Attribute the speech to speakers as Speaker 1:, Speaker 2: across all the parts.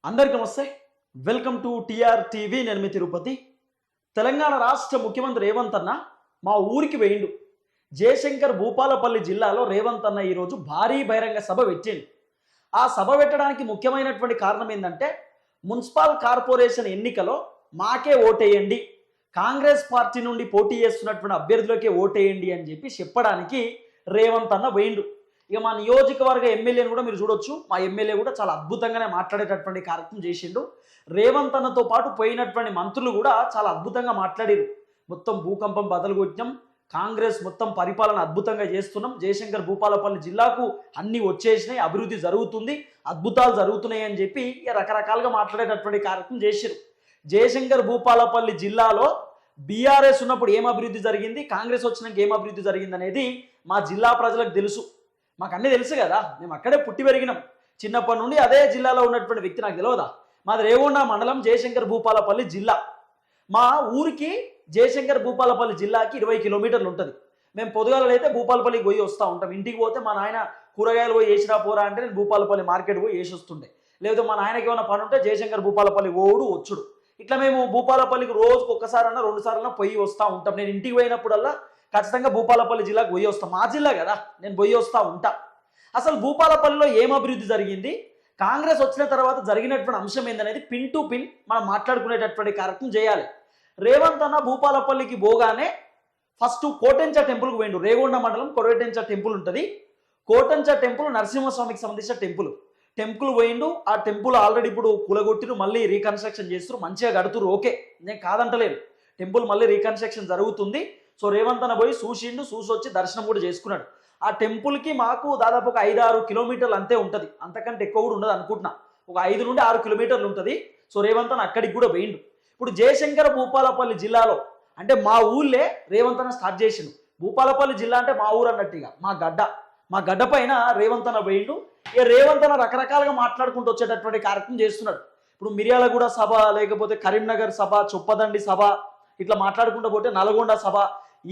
Speaker 1: అందరికీ నమస్తే. Welcome to TR TV. నేను మీ తిరుపతి. తెలంగాణ రాష్ట్ర ముఖ్యమంత్రి రేవంత్ అన్న మా ఊరికి వేయిండు. జయశంకర్ భూపాలపల్లి జిల్లాలో రేవంత్ అన్న ఈరోజు భారీ బహిరంగ సభ పెట్టిండు. ఆ సభ పెట్టడానికి ముఖ్యమైనటువంటి కారణం ఏంటంటే మున్సిపల్ కార్పొరేషన్ ఎన్నికలో మాకే ఓటేయండి, కాంగ్రెస్ పార్టీ నుండి పోటీ చేస్తున్నటువంటి అభ్యర్థులకే ఓటేయండి అని చెప్పడానికి రేవంత్ అన్న వేయిండు. ఇక మా నియోజకవర్గ ఎమ్మెల్యేని కూడా మీరు చూడొచ్చు. మా ఎమ్మెల్యే కూడా చాలా అద్భుతంగానే మాట్లాడేటటువంటి కార్యక్రమం చేసిండు. రేవంత్ అన్నతో పాటు పోయినటువంటి మంత్రులు కూడా చాలా అద్భుతంగా మాట్లాడారు. మొత్తం భూకంపం బదలు కొట్టినాం, కాంగ్రెస్ మొత్తం పరిపాలన అద్భుతంగా చేస్తున్నాం, జయశంకర్ భూపాలపల్లి జిల్లాకు అన్ని వచ్చేసినాయి, అభివృద్ధి జరుగుతుంది, అద్భుతాలు జరుగుతున్నాయి అని చెప్పి ఇక రకరకాలుగా మాట్లాడేటటువంటి కార్యక్రమం చేశారు. జయశంకర్ భూపాలపల్లి జిల్లాలో బీఆర్ఎస్ ఉన్నప్పుడు ఏం అభివృద్ధి జరిగింది, కాంగ్రెస్ వచ్చినాక ఏం అభివృద్ధి జరిగింది అనేది మా జిల్లా ప్రజలకు తెలుసు. మాకు అన్నీ తెలుసు కదా, మేము అక్కడే పుట్టి పెరిగినాం. చిన్నప్పటి నుండి అదే జిల్లాలో ఉన్నటువంటి వ్యక్తి నాకు తెలియదా? మాది రేవొండ మండలం, జయశంకర్ భూపాలపల్లి జిల్లా. మా ఊరికి జయశంకర్ భూపాలపల్లి జిల్లాకి 20 కిలోమీటర్లు ఉంటుంది. మేము పొద్దుగాలలో అయితే భూపాలపల్లికి పోయి వస్తూ ఉంటాం. ఇంటికి పోతే మా నాయన కూరగాయలు పోయి వేసినా పోరా అంటే నేను భూపాలపల్లి మార్కెట్ పోయి వేసి వస్తుండే. లేదా మా నాయనకి ఏమైనా పని ఉంటే జయశంకర్ భూపాలపల్లి ఓడు వచ్చుడు. ఇట్లా మేము భూపాలపల్లికి రోజుకు ఒక్కసారన్నా 2 సార్లన్నా పోయి వస్తూ ఉంటాం. నేను ఇంటికి పోయినప్పుడల్లా ఖచ్చితంగా భూపాలపల్లి జిల్లాకు పోయి వస్తాం. మా జిల్లా కదా, నేను పోయి వస్తూ ఉంటా. అసలు భూపాలపల్లిలో ఏం అభివృద్ధి జరిగింది, కాంగ్రెస్ వచ్చిన తర్వాత జరిగినటువంటి అంశం ఏందనేది పిన్ టు పిన్ మనం మాట్లాడుకునేటటువంటి కార్యక్రమం చేయాలి. రేవంత్ అన్న భూపాలపల్లికి పోగానే ఫస్ట్ కోటెంచ టెంపుల్కి పోయిండు. రేగొండ మండలం కోటెంచ టెంపుల్ ఉంటుంది. కోటెంచ టెంపుల్ నరసింహస్వామికి సంబంధించిన టెంపుల్ పోయిండు. ఆ టెంపుల్ ఆల్రెడీ ఇప్పుడు కూలగొట్టిరు, మళ్ళీ రీకన్స్ట్రక్షన్ చేస్తారు, మంచిగా కడుతురు. ఓకే, నేను కాదంటలేను. టెంపుల్ మళ్ళీ రీకన్స్ట్రక్షన్ జరుగుతుంది. సో రేవంత్ అన్న పోయి చూసి వచ్చి దర్శనం కూడా చేసుకున్నాడు. ఆ టెంపుల్కి మాకు దాదాపు ఒక 5-6 కిలోమీటర్లు అంతే ఉంటుంది, అంతకంటే ఎక్కువ కూడా ఉండదు అనుకుంటున్నా. ఒక 5 నుండి 6 కిలోమీటర్లు ఉంటుంది. సో రేవంత్ అన్న అక్కడికి కూడా పోయిండు. ఇప్పుడు జయశంకర్ భూపాలపల్లి జిల్లాలో అంటే మా ఊళ్ళే రేవంత్ అన్న స్టార్ట్ చేసిండు. భూపాలపల్లి జిల్లా అంటే మా ఊరు అన్నట్టుగా మా గడ్డ పైన రేవంత్ అన్న పోయిండు. ఇక రేవంత్ అన్న రకరకాలుగా మాట్లాడుకుంటూ వచ్చేటటువంటి కార్యక్రమం చేస్తున్నాడు. ఇప్పుడు మిర్యాలగూడ సభ, లేకపోతే కరీంనగర్ సభ, చొప్పదండి సభ, ఇట్లా మాట్లాడుకుంటూ పోతే నల్గొండ సభ.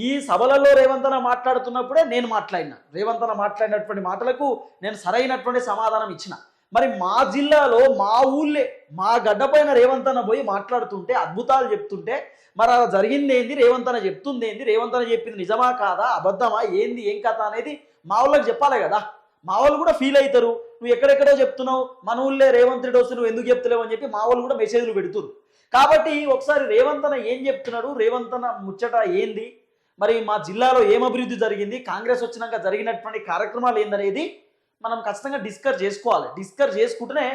Speaker 1: ఈ సభలలో రేవంత్ అన్న మాట్లాడుతున్నప్పుడే నేను మాట్లాడినా. రేవంత్ అన్న మాట్లాడినటువంటి మాటలకు నేను సరైనటువంటి సమాధానం ఇచ్చిన. మరి మా జిల్లాలో మా ఊళ్ళే మా గడ్డ పైన రేవంత్ అన్న పోయి మాట్లాడుతుంటే, అద్భుతాలు చెప్తుంటే, మరి అలా జరిగింది ఏంది, రేవంత్ అన్న చెప్తుంది ఏంది, రేవంత్ అన్న చెప్పింది నిజమా కాదా, అబద్ధమా, ఏంది ఏం కథ అనేది మా ఊళ్ళకి చెప్పాలి కదా. మా వాళ్ళు కూడా ఫీల్ అవుతారు. నువ్వు ఎక్కడెక్కడో చెప్తున్నావు, మన ఊళ్ళే రేవంత్ రెడ్డి వస్తే నువ్వు ఎందుకు చెప్తలేవు అని చెప్పి మా వాళ్ళు కూడా మెసేజ్లు పెడుతురు. కాబట్టి ఒకసారి రేవంత్ అన్న ఏం చెప్తున్నాడు, రేవంత్ అన్న ముచ్చట ఏంది, మరి మా జిల్లాలో ఏం అభివృద్ధి జరిగింది, కాంగ్రెస్ వచ్చినాక జరిగినటువంటి కార్యక్రమాలు ఏందనేది మనం ఖచ్చితంగా డిస్కస్ చేసుకోవాలి. డిస్కస్ చేసుకుంటేనే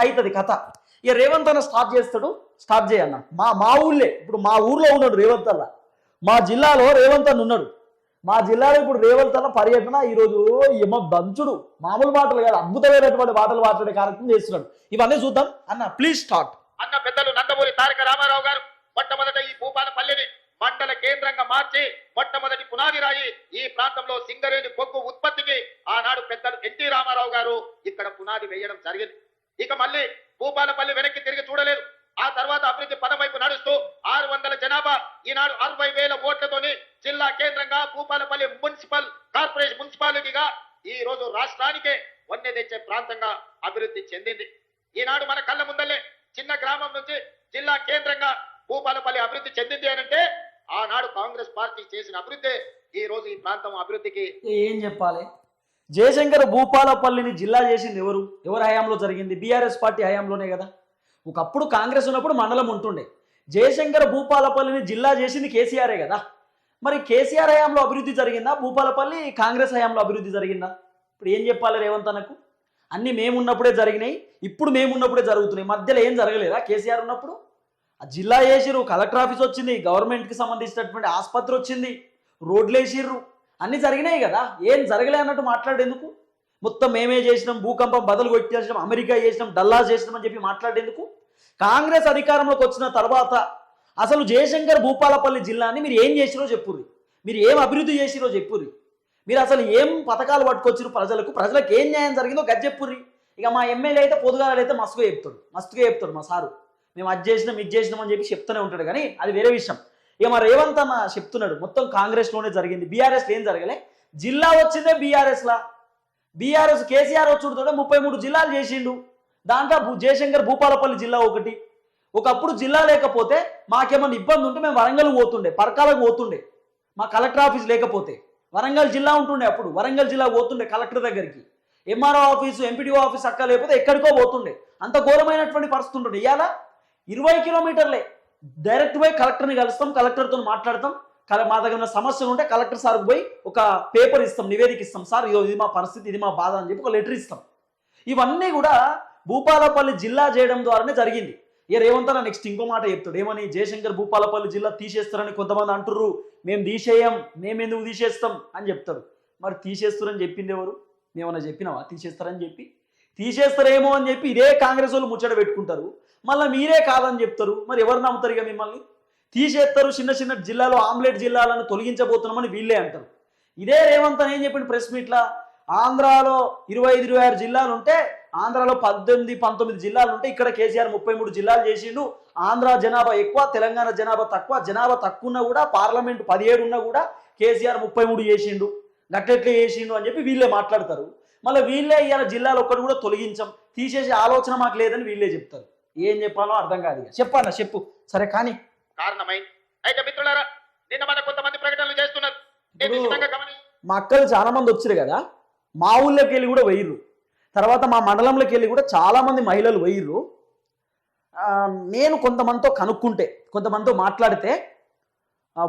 Speaker 1: అవుతుంది కథ. ఇక రేవంత్ అన్న స్టార్ట్ చేయన్న. మా ఊళ్ళే ఇప్పుడు మా ఊర్లో ఉన్నాడు రేవంత్ అన్న. మా జిల్లాలో రేవంత్ అన్న ఉన్నాడు. మా జిల్లాలో ఇప్పుడు రేవంత్ అన్న పర్యటన ఈరోజు ఏమో దంచుడు, మామూలు మాటలు కాదు, అద్భుతమైనటువంటి మాటలు మాట్లాడే కార్యక్రమం చేస్తున్నాడు. ఇవన్నీ చూద్దాం అన్న. Please start.
Speaker 2: అన్న పెద్దలు నందమూరి తారక రామారావు గారు మొట్టమొదట ఈ భూపాలపల్లిని మండల కేంద్రంగా మార్చి మొట్టమొదటి పునాది రాయి ఈ ప్రాంతంలో సింగరేణి బొగ్గు ఉత్పత్తికి ఆనాడు పెద్దలు ఎన్టీ రామారావు గారు ఇక్కడ పునాది వేయడం జరిగింది. ఇక మళ్ళీ భూపాలపల్లి వెనక్కి తిరిగి చూడలేదు. ఆ తర్వాత అభివృద్ధి పదం వైపు నడుస్తూ 600 జనాభా, ఈనాడు 60,000 ఓట్లతోని జిల్లా కేంద్రంగా భూపాలపల్లి మున్సిపాలిటీగా ఈ రోజు రాష్ట్రానికే వన్నె తెచ్చే ప్రాంతంగా అభివృద్ధి చెందింది. ఈనాడు మన కళ్ళ ముందల్లే చిన్న గ్రామం నుంచి జిల్లా కేంద్రంగా భూపాలపల్లి అభివృద్ధి చెందింది అనంటే ఆనాడు కాంగ్రెస్ పార్టీ చేసిన అభివృద్ధి ఈ రోజు ఈ ప్రాంతం అభివృద్ధికి
Speaker 1: ఏం చెప్పాలి. జయశంకర్ భూపాలపల్లిని జిల్లా చేసింది ఎవరి హయాంలో జరిగింది? బీఆర్ఎస్ పార్టీ హయాంలోనే కదా. ఒకప్పుడు కాంగ్రెస్ ఉన్నప్పుడు మండలం ఉంటుండే. జయశంకర్ భూపాలపల్లిని జిల్లా చేసింది కేసీఆరే కదా. మరి కేసీఆర్ హయాంలో అభివృద్ధి జరిగిందా, భూపాలపల్లి కాంగ్రెస్ హయాంలో అభివృద్ధి జరిగిందా? ఇప్పుడు ఏం చెప్పాలి రేవంత్ అన్నకు? అన్నీ మేమున్నప్పుడే జరిగినాయి, ఇప్పుడు మేమున్నప్పుడే జరుగుతున్నాయి. మధ్యలో ఏం జరగలేదా? కేసీఆర్ ఉన్నప్పుడు ఆ జిల్లా వేసిర్రు, కలెక్టర్ ఆఫీస్ వచ్చింది, గవర్నమెంట్కి సంబంధించినటువంటి ఆసుపత్రి వచ్చింది, రోడ్లు వేసిర్రు, అన్నీ జరిగినాయి కదా. ఏం జరగలే అన్నట్టు మాట్లాడేందుకు? మొత్తం మేమే చేసినాం, భూకంపం బదులు కొట్టేసినాం, అమెరికా చేసినాం, డల్లాస్ చేసినాం అని చెప్పి మాట్లాడేందుకు? కాంగ్రెస్ అధికారంలోకి వచ్చిన తర్వాత అసలు జయశంకర్ భూపాలపల్లి జిల్లాని మీరు ఏం చేసిరో చెప్పుర్రి, మీరు ఏం అభివృద్ధి చేసిరో చెప్పుర్రి, మీరు అసలు ఏం పథకాలు పట్టుకొచ్చిరు ప్రజలకు ఏం న్యాయం జరిగిందో గది చెప్పుర్రి. ఇక మా ఎమ్మెల్యే అయితే పొద్దుగాలైతే మస్తుగా చెప్తాడు మా సారు, మేము అది చేసినాం ఇది చేసినాం అని చెప్పి చెప్తూనే ఉంటాడు. కానీ అది వేరే విషయం. ఇక మా రేవంత్ అన్న చెప్తున్నాడు మొత్తం కాంగ్రెస్లోనే జరిగింది, బీఆర్ఎస్లో ఏం జరగలే. జిల్లా వచ్చిందే బీఆర్ఎస్ కేసీఆర్ వచ్చుడుతోనే 33 జిల్లాలు చేసిండు. దాంట్లో జయశంకర్ భూపాలపల్లి జిల్లా ఒకటి. ఒకప్పుడు జిల్లా లేకపోతే మాకేమన్నా ఇబ్బంది ఉంటే మేము వరంగల్ పోతుండే, పరకాలకు పోతుండే. మా కలెక్టర్ ఆఫీస్ లేకపోతే వరంగల్ జిల్లా ఉంటుండే. అప్పుడు వరంగల్ జిల్లా పోతుండే కలెక్టర్ దగ్గరికి. ఎంఆర్ఓ ఆఫీసు, ఎంపీడీఓ ఆఫీస్ అక్క లేకపోతే ఎక్కడికో పోతుండే. అంత ఘోరమైనటువంటి పరిస్థితి ఉంటుండే. ఇవాళ 20 కిలోమీటర్లే డైరెక్ట్ పోయి కలెక్టర్ని కలుస్తాం, కలెక్టర్తో మాట్లాడతాం. మా దగ్గర ఉన్న సమస్యలు ఉంటే కలెక్టర్ సార్కి పోయి ఒక పేపర్ ఇస్తాం, నివేదిక ఇస్తాం. సార్ ఇది మా పరిస్థితి, ఇది మా బాధ అని చెప్పి ఒక లెటర్ ఇస్తాం. ఇవన్నీ కూడా భూపాలపల్లి జిల్లా చేయడం ద్వారానే జరిగింది. ఏ రేవంత్ అన్న నెక్స్ట్ ఇంకో మాట చెప్తాడు. ఏమని? జయశంకర్ భూపాలపల్లి జిల్లా తీసేస్తారని కొంతమంది అంటుర్రు, మేము తీసేయం, మేము ఎందుకు తీసేస్తాం అని చెప్తాడు. మరి తీసేస్తారని చెప్పింది ఎవరు? మేమన్నా చెప్పినావా తీసేస్తారని చెప్పి? తీసేస్తారేమో అని చెప్పి ఇదే కాంగ్రెస్ వాళ్ళు ముచ్చట పెట్టుకుంటారు, మళ్ళీ మీరే కాదని చెప్తారు. మరి ఎవరు నమ్ముతారు ఇక మిమ్మల్ని? తీసేస్తారు, చిన్న చిన్న జిల్లాలో ఆమ్లెట్ జిల్లాలను తొలగించబోతున్నామని వీళ్ళే అంటారు. ఇదే రేవంత్ అని ఏం చెప్పిండు ప్రెస్ మీట్లా? ఆంధ్రాలో 25-26 జిల్లాలు ఉంటే, ఆంధ్రాలో 18-19 జిల్లాలు ఉంటే, ఇక్కడ కేసీఆర్ 33 జిల్లాలు చేసిండు. ఆంధ్ర జనాభా ఎక్కువ, తెలంగాణ జనాభా తక్కువ. జనాభా తక్కువ ఉన్నా కూడా, పార్లమెంటు 17 ఉన్నా కూడా కేసీఆర్ 33 చేసిండు. గట్టెట్లే చేసిండు అని చెప్పి వీళ్ళే మాట్లాడతారు. మళ్ళీ వీళ్ళే ఇవాళ జిల్లాలు ఒక్కటి కూడా తొలగించాం, తీసేసే ఆలోచన మాకు లేదని వీళ్ళే చెప్తారు. ఏం చెప్పాలో అర్థం కాదు. చెప్పాలా చెప్పు. సరే కానీ
Speaker 2: కారణమైంది. అయితే మిత్రులారా, నిన్న మన కొంతమంది ప్రకటనలు చేస్తున్నారు.
Speaker 1: మా అక్కలు చాలా మంది వచ్చారు కదా, మా ఊళ్ళోకి వెళ్ళి కూడా వెయ్యిర్రు. తర్వాత మా మండలంలోకి వెళ్ళి కూడా చాలా మంది మహిళలు వెయ్యిర్రు. నేను కొంతమందితో కనుక్కుంటే, కొంతమందితో మాట్లాడితే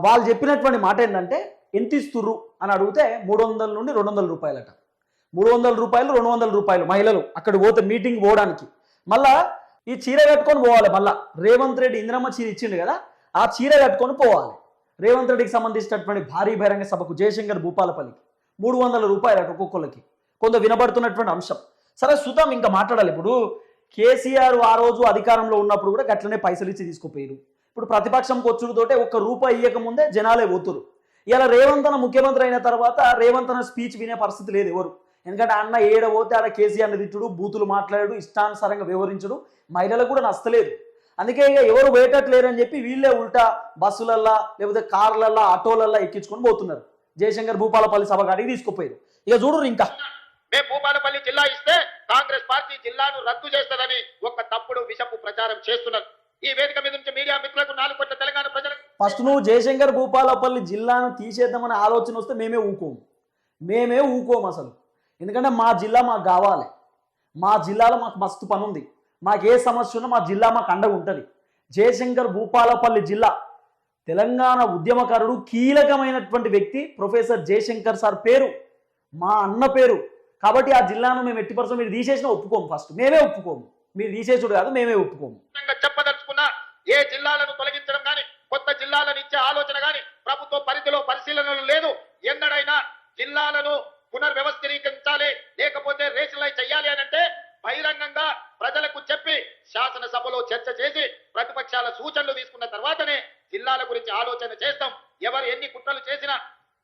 Speaker 1: వాళ్ళు చెప్పినటువంటి మాట ఏంటంటే, ఎంత ఇస్తుర్రు అని అడిగితే 300 నుండి 200 రూపాయలట. 300 రూపాయలు, 200 రూపాయలు మహిళలు అక్కడ పోతే మీటింగ్ పోవడానికి. మళ్ళా ఈ చీర కట్టుకొని పోవాలి. మళ్ళా రేవంత్ రెడ్డి ఇందిరమ్మ చీర ఇచ్చిండు కదా, ఆ చీర కట్టుకొని పోవాలి. రేవంత్ రెడ్డికి సంబంధించినటువంటి భారీ బహిరంగ సభకు జయశంకర్ భూపాలపల్లికి 300 రూపాయలట ఒక్కొక్కరికి. కొంత వినబడుతున్నటువంటి అంశం. సరే సుతం ఇంకా మాట్లాడాలి. ఇప్పుడు కేసీఆర్ ఆ రోజు అధికారంలో ఉన్నప్పుడు కూడా గట్లనే పైసలు ఇచ్చి తీసుకుపోయారు. ఇప్పుడు ప్రతిపక్షం కొచ్చుడుతోటే ₹1 ఇయ్యకముందే జనాలే పోతురు. ఇలా రేవంత్ అన్న ముఖ్యమంత్రి అయిన తర్వాత రేవంత్ అన్న స్పీచ్ వినే పరిస్థితి లేదు ఎవరు. ఎందుకంటే అన్న ఏడ పోతే ఆడ కేసీఆర్ని తిట్టుడు, బూతులు మాట్లాడు, ఇష్టానుసారంగా వివరించడు, మహిళలకు కూడా నచ్చలేదు. అందుకే ఇక ఎవరు వేయట్లేరని చెప్పి వీళ్ళే ఉల్టా బస్సులల్లా లేకపోతే కార్లల్లా ఆటోలల్లా ఎక్కించుకొని పోతున్నారు. జయశంకర్ భూపాలపల్లి సభ కాడికి తీసుకుపోయారు. ఇక చూడరు ఇంకా
Speaker 2: మేము భూపాలపల్లి జిల్లా ఇస్తే కాంగ్రెస్ పార్టీ జిల్లాను రద్దు చేస్తుందని ఒక తప్పుడు విషపు ప్రచారం చేస్తున్నారు. ఈ వేదిక మీద నుంచి మీడియా మిత్రులకు 4 కోట్ల తెలంగాణ ప్రజలకు
Speaker 1: ఫస్ట్ నువ్వు జయశంకర్ భూపాలపల్లి జిల్లాను తీసేద్దామనే ఆలోచన వస్తే మేమే ఊకోము అసలు. ఎందుకంటే మా జిల్లా మాకు కావాలి. మా జిల్లాలో మాకు మస్తు పని ఉంది. మాకు ఏ సమస్య ఉన్నా మా జిల్లా మాకు అండగా ఉంటుంది. జయశంకర్ భూపాలపల్లి జిల్లా తెలంగాణ ఉద్యమకారుడు, కీలకమైనటువంటి వ్యక్తి ప్రొఫెసర్ జయశంకర్ సార్ పేరు, మా అన్న పేరు. కాబట్టి ఆ జిల్లాను మేము 80% మీరు తీసేసినా ఒప్పుకోము. ఫస్ట్ మేమే ఒప్పుకోము. మీరు తీసేసుడు కాదు, మేమే ఒప్పుకోము.
Speaker 2: చెప్పదలుచుకున్న ఏ జిల్లాలను తొలగించడం కానీ, కొత్త జిల్లాలను ఇచ్చే ఆలోచన కానీ ప్రభుత్వ పరిధిలో పరిశీలనలు లేదు. ఎన్నడైనా జిల్లాలను పునర్వ్యవస్థీకరించాలి, లేకపోతే రేషనలైజ్ చేయాలి అని అంటే బహిరంగంగా ప్రజలకు చెప్పి శాసనసభలో చర్చ చేసి ప్రతిపక్షాల సూచనలు తీసుకున్న తర్వాతనే జిల్లాల గురించి ఆలోచన చేస్తాం. ఎవరు ఎన్ని కుట్రలు చేసినా,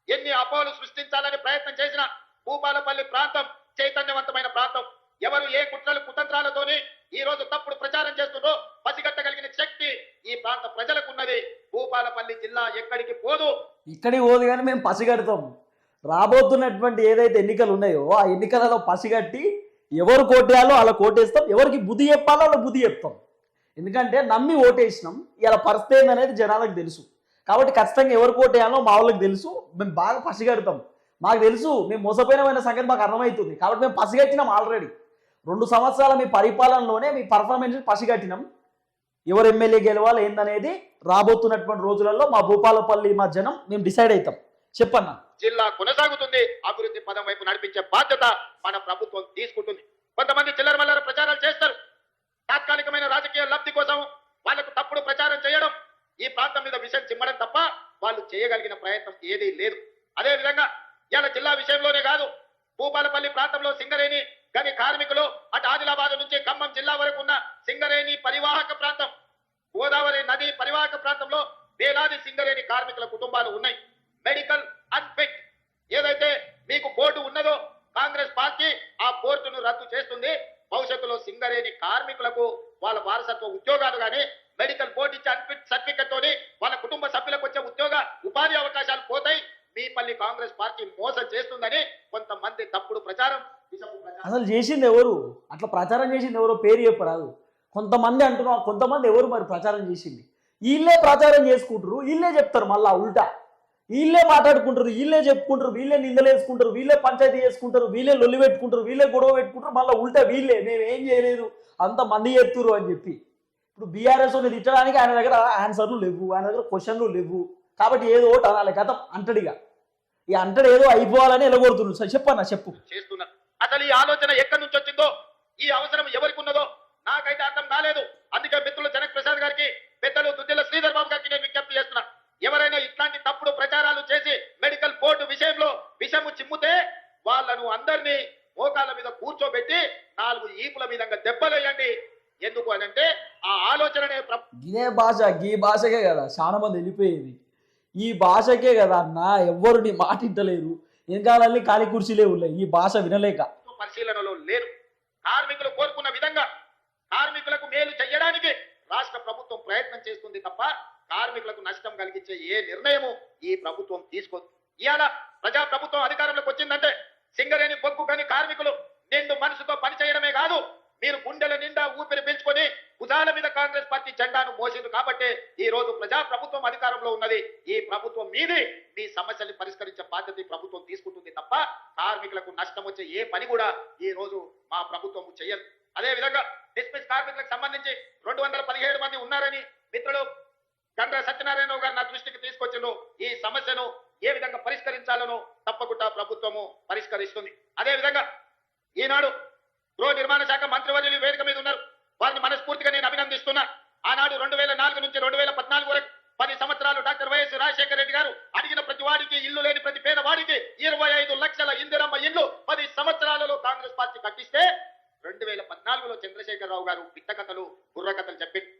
Speaker 2: ఎన్ని అపోహలు సృష్టించాలని ప్రయత్నం చేసినా భూపాలపల్లి ప్రాంతం చైతన్యవంతమైన ప్రాంతం. ఎవరు ఏ కుట్రలు కుతంత్రాలతోని ఈ రోజు తప్పుడు ప్రచారం చేస్తుందో పసిగట్టగలిగిన శక్తి ఈ ప్రాంత ప్రజలకు ఉన్నది. భూపాలపల్లి జిల్లా ఎక్కడికి పోదు.
Speaker 1: ఇక్కడికి పోదు కానీ మేము పసిగడతాం. రాబోతున్నటువంటి ఏదైతే ఎన్నికలు ఉన్నాయో ఆ ఎన్నికలలో పసిగట్టి ఎవరు కోటేయాలో అలా కోటేస్తాం, ఎవరికి బుద్ధి చెప్పాలో అలా బుద్ధి చెప్తాం. ఎందుకంటే నమ్మి ఓటేసినాం, ఇలా పరిస్థితి ఏందనేది జనాలకు తెలుసు. కాబట్టి ఖచ్చితంగా ఎవరు కోటేయాలో మా వాళ్ళకి తెలుసు. మేము బాగా పసిగడతాం. మాకు తెలుసు మేము మోసపోయిన సంగతి మాకు అర్థమవుతుంది. కాబట్టి మేము పసిగట్టినాం ఆల్రెడీ. 2 సంవత్సరాల మీ పరిపాలనలోనే మీ పర్ఫార్మెన్స్ పసిగట్టినాం. ఎవరు ఎమ్మెల్యే గెలవాలి ఏందనేది రాబోతున్నటువంటి రోజులలో మా భూపాలపల్లి మా జనం మేము డిసైడ్ అవుతాం. చెప్పన్నా.
Speaker 2: జిల్లా కొనసాగుతుంది, అభివృద్ధి పదం వైపు నడిపించే బాధ్యత మన ప్రభుత్వం తీసుకుంటుంది. కొంతమంది చిల్లరమల్లర ప్రచారాలు చేస్తారు. తాత్కాలికమైన రాజకీయ లబ్ధి కోసం వాళ్ళకు తప్పుడు ప్రచారం చేయడం, ఈ ప్రాంతం మీద విషయం చిమ్మడం తప్ప వాళ్ళు చేయగలిగిన ప్రయత్నం ఏదీ లేదు. అదే విధంగా ఇలా జిల్లా విషయంలోనే కాదు, భూపాలపల్లి ప్రాంతంలో సింగరేణి గని కార్మికులు, అటు ఆదిలాబాద్ నుంచి ఖమ్మం జిల్లా వరకు ఉన్న సింగరేణి పరివాహక ప్రాంతం, గోదావరి నది పరివాహక ప్రాంతంలో వేలాది సింగరేణి కార్మికుల కుటుంబాలు ఉన్నాయి. మెడికల్ అన్ఫిట్ ఏదైతే మీకు బోర్డు ఉన్నదో కాంగ్రెస్ పార్టీ ఆ బోర్డును రద్దు చేస్తుంది. భవిష్యత్తులో సింగరేణి కార్మికులకు వాళ్ళ వారసత్వ ఉద్యోగాలు కానీ, మెడికల్ బోర్డు ఇచ్చే అన్ఫిట్ సర్టిఫికెట్ తోని వాళ్ళ కుటుంబ సభ్యులకు వచ్చే ఉపాధి అవకాశాలు పోతాయి. మీపల్లి కాంగ్రెస్ పార్టీ మోసం చేస్తుందని కొంతమంది తప్పుడు ప్రచారం, విషపు ప్రచారం
Speaker 1: అసలు చేసింది ఎవరు? అట్లా ప్రచారం చేసింది ఎవరో పేరు చెప్పరాదు. కొంతమంది అంటున్నాం, కొంతమంది ఎవరు మరి ప్రచారం చేసింది? వీళ్ళే ప్రచారం చేసుకుంటారు, వీళ్ళే చెప్తారు, మళ్ళా ఉల్టా వీళ్ళే మాట్లాడుకుంటారు, వీళ్ళే చెప్పుకుంటారు, వీళ్ళే నిందలేసుకుంటారు, వీళ్ళే పంచాయతీ చేసుకుంటారు, వీళ్ళే లొల్లి పెట్టుకుంటారు, వీళ్ళే గొడవ పెట్టుకుంటారు, మళ్ళీ ఉల్టా వీళ్ళే మేమేం చేయలేదు అంతమంది ఎత్తురు అని చెప్పి. ఇప్పుడు బీఆర్ఎస్ తిట్టడానికి ఆయన దగ్గర ఆన్సర్లు లేవు, ఆయన దగ్గర క్వశ్చన్లు లేవు, కాబట్టి ఏదో ఒకటి అనాలి గతం అంటడిగా. ఈ అంటడు ఏదో అయిపోవాలని ఎలగొడుతున్నాడు. సార్ చెప్పన్నా చెప్పు.
Speaker 2: చేస్తున్నారు. అసలు ఈ ఆలోచన ఎక్కడి నుంచి వచ్చిందో, ఈ అవసరం ఎవరికి ఉన్నదో నాకైతే అర్థం కాలేదు. అందుకే మిత్రులు జనక్ ప్రసాద్ గారికి, పెద్దలు దుద్దిల శ్రీధర్ బాబు గారికి నేను విజ్ఞప్తి చేస్తున్నా, ఎవరైనా ఇట్లాంటి తప్పుడు ప్రచారాలు చేసి మెడికల్ బోర్డు విషయంలో విషము చిమ్ముతే వాళ్ళను అందరినీ మోకాళ్ళ మీద కూర్చోబెట్టి 4 ఈపుల మీద దెబ్బలేయండి. ఎందుకు అని అంటే ఆ ఆలోచననే
Speaker 1: ఇదే భాష, ఈ భాషకే కదా చాలా మంది వెళ్ళిపోయేది. ఈ భాషకే కదా అన్న ఎవ్వరు నీ మాట ఇంటలేరు, వెనకాలన్నీ ఖాళీ కుర్చీలే ఉన్నాయి ఈ భాష వినలేక.
Speaker 2: పరిశీలనలో లేదు. కార్మికులు కోరుకున్న విధంగా కార్మికులకు మేలు చేయడానికి రాష్ట్ర ప్రభుత్వం ప్రయత్నం చేస్తుంది తప్ప కార్మికులకు నష్టం కలిగించే ఏ నిర్ణయము ఈ ప్రభుత్వం తీసుకోదు. ఇవాళ ప్రజా ప్రభుత్వం అధికారంలోకి వచ్చిందంటే సింగరేణి బొగ్గు గని కార్మికులు నిండు మనసుతో పనిచేయడమే కాదు, మీరు గుండెల నిండా ఊపిరి పీల్చుకొని భుజాల మీద కాంగ్రెస్ పార్టీ జెండాను మోసింది కాబట్టి ఈ రోజు ప్రజా ప్రభుత్వం అధికారంలో ఉన్నది. ఈ ప్రభుత్వం మీది, మీ సమస్యల్ని పరిష్కరించే బాధ్యత ఈ ప్రభుత్వం తీసుకుంటుంది తప్ప కార్మికులకు నష్టం వచ్చే ఏ పని కూడా ఈ రోజు మా ప్రభుత్వం చేయదు. అదే విధంగా డిస్మిస్ కార్మికులకు సంబంధించి 217 మంది ఉన్నారని మిత్రులు గండ్ర సత్యనారాయణరావు గారు నా దృష్టికి తీసుకొచ్చిండ్రు. ఈ సమస్యను ఏ విధంగా పరిష్కరించాలనో తప్పకుండా ప్రభుత్వము పరిష్కరిస్తుంది. అదే విధంగా ఈనాడు గృహ నిర్మాణ శాఖ మంత్రివర్యులు వేదిక మీద ఉన్నారు, వారిని మనస్ఫూర్తిగా నేను అభినందిస్తున్నా. ఆనాడు 2004 నుంచి 2014 వరకు 10 సంవత్సరాలు డాక్టర్ వైఎస్ రాజశేఖర రెడ్డి గారు అడిగిన ప్రతి వాడికి, ఇల్లు లేని ప్రతి పేదవాడికి 25 లక్షల ఇందిరమ్మ ఇల్లు 10 సంవత్సరాలలో కాంగ్రెస్ పార్టీ కట్టిస్తే 2014లో చంద్రశేఖరరావు గారు పిట్ట కథలు, బుర్ర కథలు చెప్పింది.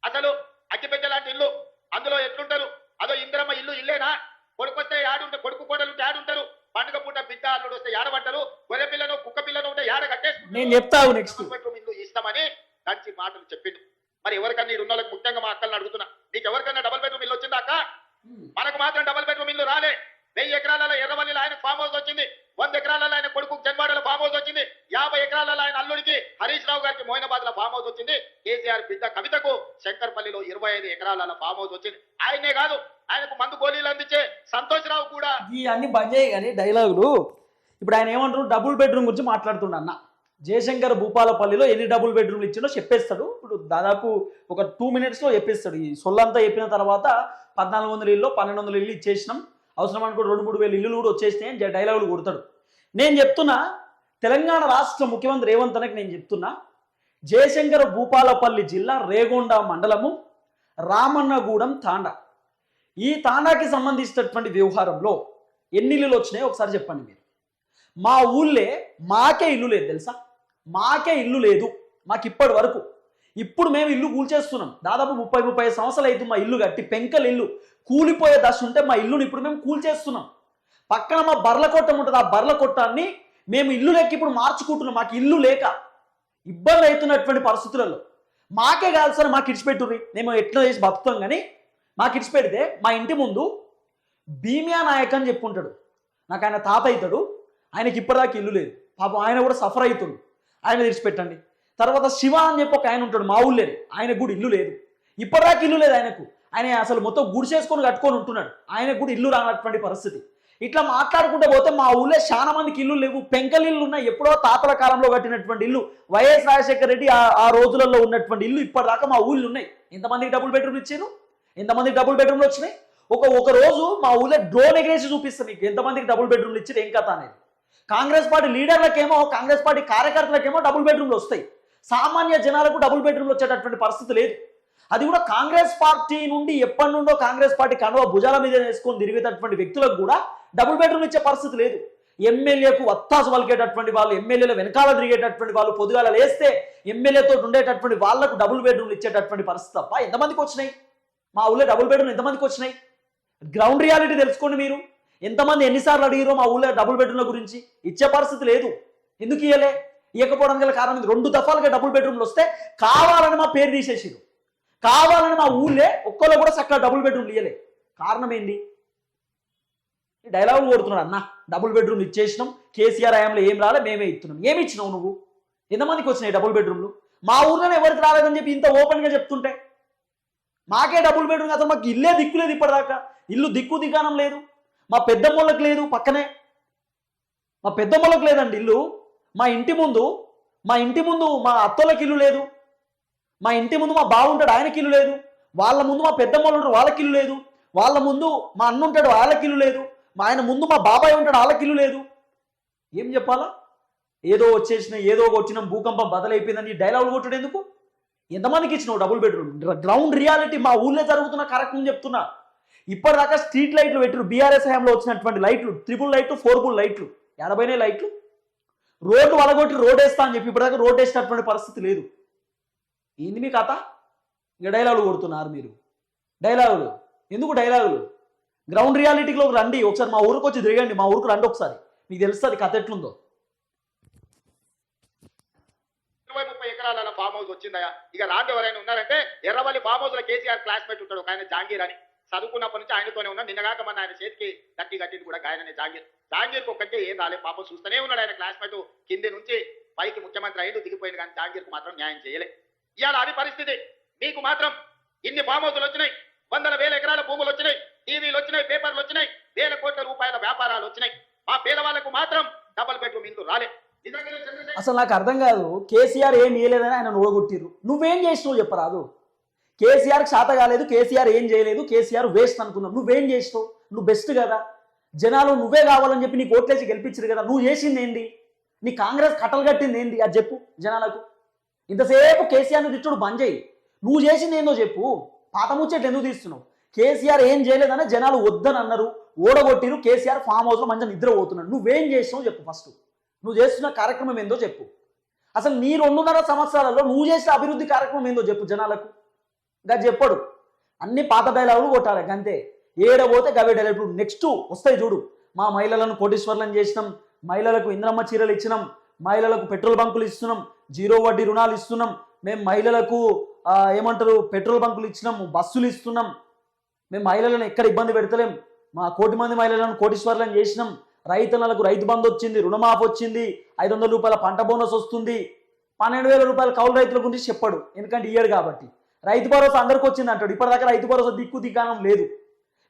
Speaker 2: అసలు అగ్గిపెట్ట లాంటి ఇల్లు అందులో ఎట్లుంటారు? అదో ఇందిరమ్మ ఇల్లు ఇల్లేనా? కొడుకొస్తే ఆడుంటే, కొడుకు కోడలుంటే ఆడుంటారు, పండుగ పూట బిడ్డ అల్లుడు వస్తే ఏడబడ్డరు, గొర్రె పిల్లను కుక్క పిల్లను ఉంటే ఏడ కట్టేసుకుంటారు, ఇల్లు ఇస్తామని మంచి మాటలు చెప్పిండు. మరి ఎవరికన్నా ఈ ఉన్నోళ్ళకి, ముఖ్యంగా మా అక్కలను అడుగుతున్నా, మీకు ఎవరికన్నా డబుల్ బెడ్రూమ్ ఇల్లు వచ్చిందా అక్క? మనకు మాత్రం డబుల్ బెడ్రూమ్ ఇల్లు రాలే. 1000 ఎకరాలలో ఎర్రవల్లిలో ఆయన ఫామ్ హౌస్ వచ్చింది, 100 ఎకరాలలో ఆయన కొడుకు జన్వాడలో ఫామ్ హౌస్ వచ్చింది, 50 ఎకరాలలో ఆయన అల్లుడికి హరీష్ రావు గారికి మోయినాబాద్ లో ఫామ్ హౌస్ వచ్చింది, కేసీఆర్ బిడ్డ కవితకు శంకర్పల్లిలో 25 ఎకరాల ఫామ్ హౌస్ వచ్చింది. ఆయనే కాదు, ఆయనకు మందు గోళీలు అందించే సంతోష్ రావు కూడా.
Speaker 1: ఈ అన్ని బంద్ చేయి కానీ డైలాగులు. ఇప్పుడు ఆయన ఏమంటారు, డబుల్ బెడ్రూమ్ గురించి మాట్లాడుతుండ అన్న. జయశంకర్ భూపాలపల్లిలో ఎన్ని డబుల్ బెడ్రూమ్లు ఇచ్చిండో చెప్పేస్తాడు. ఇప్పుడు దాదాపు ఒక 2 minutesలో చెప్పేస్తాడు. ఈ సొల్లంతా చెప్పిన తర్వాత 1400 ఇల్లు 1200 ఇల్లు ఇచ్చేసినాం, అవసరం అనుకుంటే 2-3 వేల ఇల్లులు కూడా వచ్చేసినాయి అని డైలాగులు కొడతాడు. నేను చెప్తున్నా, తెలంగాణ రాష్ట్ర ముఖ్యమంత్రి రేవంత్ అన్నకి నేను చెప్తున్నా, జయశంకర్ భూపాలపల్లి జిల్లా రేగొండ మండలము రామన్నగూడెం తాండా, ఈ తాండాకి సంబంధించినటువంటి వ్యవహారంలో ఎన్ని ఇల్లులు వచ్చినాయో ఒకసారి చెప్పండి మీరు. మా ఊళ్ళే మాకే ఇల్లు లేదు తెలుసా, మాకే ఇల్లు లేదు మాకు ఇప్పటి వరకు. ఇప్పుడు మేము ఇల్లు కూల్చేస్తున్నాం, దాదాపు 30-35 సంవత్సరాలు అవుతుంది మా ఇల్లు కట్టి, పెంకల ఇల్లు కూలిపోయే దశ ఉంటే మా ఇల్లుని ఇప్పుడు మేము కూల్చేస్తున్నాం. పక్కన మా బర్ల కొట్టం ఉంటుంది, ఆ బర్ల కొట్టాన్ని మేము ఇల్లు లేక ఇప్పుడు మార్చుకుంటున్నాం. మాకు ఇల్లు లేక ఇబ్బంది అవుతున్నటువంటి పరిస్థితులలో మాకే కాదు సార్, మాకు ఇడిచిపెట్టుర్రి, మేము ఎట్లా చేసి బతుకుతాం, కానీ మాకు ఇడిచిపెడితే మా ఇంటి ముందు భీమియా నాయక్ అని చెప్పుంటాడు, నాకు ఆయన తాత అవుతాడు, ఆయనకి ఇప్పటిదాకా ఇల్లు లేదు, పాపం ఆయన కూడా సఫర్ అవుతుంది, ఆయన విడిచిపెట్టండి. తర్వాత శివ అని చెప్పి ఒక ఆయన ఉంటాడు మా ఊళ్ళో, ఆయనకు కూడా ఇల్లు లేదు, ఇప్పటిదాకా ఇల్లు లేదు ఆయనకు, ఆయన అసలు మొత్తం గుడిసేసుకొని కట్టుకొని ఉంటున్నాడు, ఆయనకు కూడా ఇల్లు రానటువంటి పరిస్థితి. ఇట్లా మాట్లాడుకుంటూ పోతే మా ఊళ్ళో చాలా మందికి ఇల్లు లేవు, పెంకల ఇల్లు ఉన్నాయి, ఎప్పుడో తాతల కాలంలో కట్టినటువంటి ఇల్లు, వైఎస్ రాజశేఖర రెడ్డి ఆ రోజులలో ఉన్నటువంటి ఇల్లు ఇప్పటిదాకా మా ఊళ్ళో ఉన్నాయి. ఎంతమందికి డబుల్ బెడ్రూమ్ ఇచ్చారు, ఎంతమందికి డబుల్ బెడ్రూమ్లు వచ్చినాయి? ఒక రోజు మా ఊళ్ళో డ్రోన్ ఎగరేసి చూపిస్తాను మీకు ఎంతమందికి డబుల్ బెడ్రూమ్లు ఇచ్చారు, ఏం కథ అనేది. కాంగ్రెస్ పార్టీ లీడర్లకేమో, కాంగ్రెస్ పార్టీ కార్యకర్తలకేమో డబుల్ బెడ్రూమ్లు వస్తాయి, సామాన్య జనాలకు డబుల్ బెడ్రూమ్లు వచ్చేటటువంటి పరిస్థితి లేదు. అది కూడా కాంగ్రెస్ పార్టీ నుండి ఎప్పటి నుండో కాంగ్రెస్ పార్టీ కండువా భుజాల మీద వేసుకొని తిరిగేటటువంటి వ్యక్తులకు కూడా డబుల్ బెడ్రూమ్ ఇచ్చే పరిస్థితి లేదు. ఎమ్మెల్యేకు వత్తాసు పలికేటటువంటి వాళ్ళు, ఎమ్మెల్యేల వెనకాల తిరిగేటటువంటి వాళ్ళు, పొద్దుగాల లేస్తే ఎమ్మెల్యేతో ఉండేటటువంటి వాళ్లకు డబుల్ బెడ్రూమ్లు ఇచ్చేటటువంటి పరిస్థితి తప్ప ఎంతమందికి వచ్చినాయి? మా ఊళ్ళో డబుల్ బెడ్రూమ్ ఎంతమందికి వచ్చినాయి? గ్రౌండ్ రియాలిటీ తెలుసుకోండి మీరు. ఎంతమంది ఎన్నిసార్లు అడిగిరో మా ఊళ్ళో డబుల్ బెడ్రూమ్ల గురించి? ఇచ్చే పరిస్థితి లేదు. ఎందుకు ఇయ్యలే? ఇవ్వకపోవడం గల కారణం 2 దఫాలుగా డబుల్ బెడ్రూమ్లు వస్తే కావాలని మా పేరు తీసేసిరు, కావాలని మా ఊళ్ళే ఒక్కళ్ళు కూడా చక్కగా డబుల్ బెడ్రూమ్లు ఇయ్యలే. కారణం ఏంది? డైలాగులు కొడుతున్నాడు అన్న. డబుల్ బెడ్రూమ్లు ఇచ్చేసినాం, కేసీఆర్ హయాంలో ఏం రాలే, మేమే ఇస్తున్నాం. ఏమి ఇచ్చినావు నువ్వు? ఎంతమందికి వచ్చినాయి డబుల్ బెడ్రూమ్లు? మా ఊర్లోనే ఎవరికి రాలేదని చెప్పి ఇంత ఓపెన్గా చెప్తుంటే మాకే డబుల్ బెడ్రూమ్ అసలు మాకు ఇల్లే దిక్కులేదు ఇప్పటిదాకా. ఇల్లు దిక్కు దిగానం లేదు. మా పెద్దమ్మోళ్ళకి లేదు, పక్కనే మా పెద్దమ్మోళ్ళకి లేదండి ఇల్లు. మా ఇంటి ముందు మా అత్తోళ్ళకి ఇల్లు లేదు. మా ఇంటి ముందు మా బావ ఉంటాడు, ఆయనకి ఇల్లు లేదు. వాళ్ళ ముందు మా పెద్దమ్మోళ్ళు ఉంటారు, వాళ్ళకి ఇల్లు లేదు. వాళ్ళ ముందు మా అన్న ఉంటాడు, వాళ్ళకి ఇల్లు లేదు. మా ఆయన ముందు మా బాబాయ్ ఉంటాడు, వాళ్ళకి ఇల్లు లేదు. ఏం చెప్పాలా? ఏదో వచ్చేసినాయి, ఏదో వచ్చినాం, భూకంపం బదలైపోయిందని డైలాగులు కొట్టుడు ఎందుకు? ఎంతమందికి ఇచ్చినావు డబుల్ బెడ్రూమ్? గ్రౌండ్ రియాలిటీ మా ఊళ్ళో జరుగుతున్న కరెక్ట్ అని చెప్తున్నా. ఇప్పటిదాకా స్ట్రీట్ లైట్లు పెట్టారు. బీఆర్ఎస్ హయాంలో వచ్చినటువంటి లైట్లు, 3 లైట్లు, 4 లైట్లు, 80 లైట్లు. రోడ్డు వలగొట్టి రోడ్ వేస్తా అని చెప్పి ఇప్పటిదాకా రోడ్ వేసినటువంటి పరిస్థితి లేదు. ఏంది మీ కథ? ఇక డైలాగులు కొడుతున్నారు మీరు. డైలాగులు ఎందుకు? డైలాగులు గ్రౌండ్ రియాలిటీలోకి రండి ఒకసారి. మా ఊరికి వచ్చి తిరగండి, మా ఊరికి రండి ఒకసారి, మీకు తెలుస్తుంది కథ ఎట్లుందో.
Speaker 2: 20-30 ఎకరాల ఫామ్ హౌస్ వచ్చిందయా. ఇక రాంది ఎవరైనా ఉన్నారంటే ఎర్రవల్లి ఫామ్ హౌస్ లో కేసీఆర్ క్లాస్మేట్ ఉంటాడు ఒక ఆయన, జాంగీర్ అని. చదువుకున్నప్పటి నుంచి ఆయనతోనే ఉన్నా. నిన్నగాక మన ఆయన చేతికి దక్కి కట్టింది కూడా గాయననే జాంగీర్కి ఒక్కటే ఏం రాలే పాపం. చూస్తూనే ఉన్నాడు ఆయన క్లాస్మేట్ కింది నుంచి పైకి ముఖ్యమంత్రి అయిండు, దిగిపోయింది. కానీ జాంగీర్కి మాత్రం న్యాయం చేయలే. ఇవాళ అది పరిస్థితి. మీకు మాత్రం ఇన్ని ఫామ్ హౌస్లు వచ్చినాయి, 100,000 ఎకరాల భూములు వచ్చినాయి, టీవీలు వచ్చినాయి, పేపర్లు వచ్చినాయి, 1,000 కోట్ల రూపాయల వ్యాపారాలు వచ్చినాయి. మా పేదవాళ్లకు మాత్రం డబుల్ బెడ్రూమ్ ఇల్లు రాలే.
Speaker 1: అసలు నాకు అర్థం కాదు. కేసీఆర్ ఏం చేయలేదని ఆయన ఓడగొట్టిర్రు. నువ్వేం చేసినావు చెప్పరాదు? కేసీఆర్కి శాత కాలేదు, కేసీఆర్ ఏం చేయలేదు, కేసీఆర్ వేస్ట్ అనుకున్నావు. నువ్వేం చేసినావు? నువ్వు బెస్ట్ కదా, జనాలు నువ్వే కావాలని చెప్పి నీకు ఓట్లేసి గెలిపించారు కదా. నువ్వు చేసింది ఏంది? నీ కాంగ్రెస్ కట్టలు కట్టింది ఏంది? అది చెప్పు జనాలకు. ఇంతసేపు కేసీఆర్ని తిట్టుడు బంద్ చేయి. నువ్వు చేసింది ఏందో చెప్పు. పాత ముచ్చట్లు ఎందుకు తీస్తున్నావు? కేసీఆర్ ఏం చేయలేదని జనాలు వద్దని అన్నారు, ఓడగొట్టిరు. కేసీఆర్ ఫామ్ హౌస్లో మంచిగా నిద్రపోతున్నాడు. నువ్వేం చేసినావు చెప్పు ఫస్ట్. నువ్వు చేస్తున్న కార్యక్రమం ఏందో చెప్పు. అసలు నీ 2.5 సంవత్సరాలలో నువ్వు చేసిన అభివృద్ధి కార్యక్రమం ఏందో చెప్పు జనాలకు. ఇంకా చెప్పడు. అన్ని పాత డైలాగులు కొట్టాలి అంతే. ఏడబోతే గవే డైలాగ్. నెక్స్ట్ వస్తాయి చూడు. మా మహిళలను కోటీశ్వర్లను చేసినాం, మహిళలకు ఇంద్రమ్మ చీరలు ఇచ్చినాం, మహిళలకు పెట్రోల్ బంకులు ఇస్తున్నాం, 0 వడ్డీ రుణాలు ఇస్తున్నాం, మేము మహిళలకు ఏమంటారు పెట్రోల్ బంకులు ఇచ్చినాం, బస్సులు ఇస్తున్నాం, మేము మహిళలను ఎక్కడ ఇబ్బంది పెడతలేం, మా 1 కోటి మంది మహిళలను కోటీశ్వర్లను చేసినాం, రైతులకు రైతు బంధు వచ్చింది, రుణమాఫీ వచ్చింది, 500 రూపాయల పంట బోనస్ వస్తుంది, 12,000 రూపాయల కౌలు రైతుల గురించి చెప్పాడు. ఎందుకంటే ఇయ్యాడు కాబట్టి. రైతు భరోసా అందరికి వచ్చింది అంటాడు. ఇప్పటిదాకా రైతు భరోసా దిక్కానం లేదు.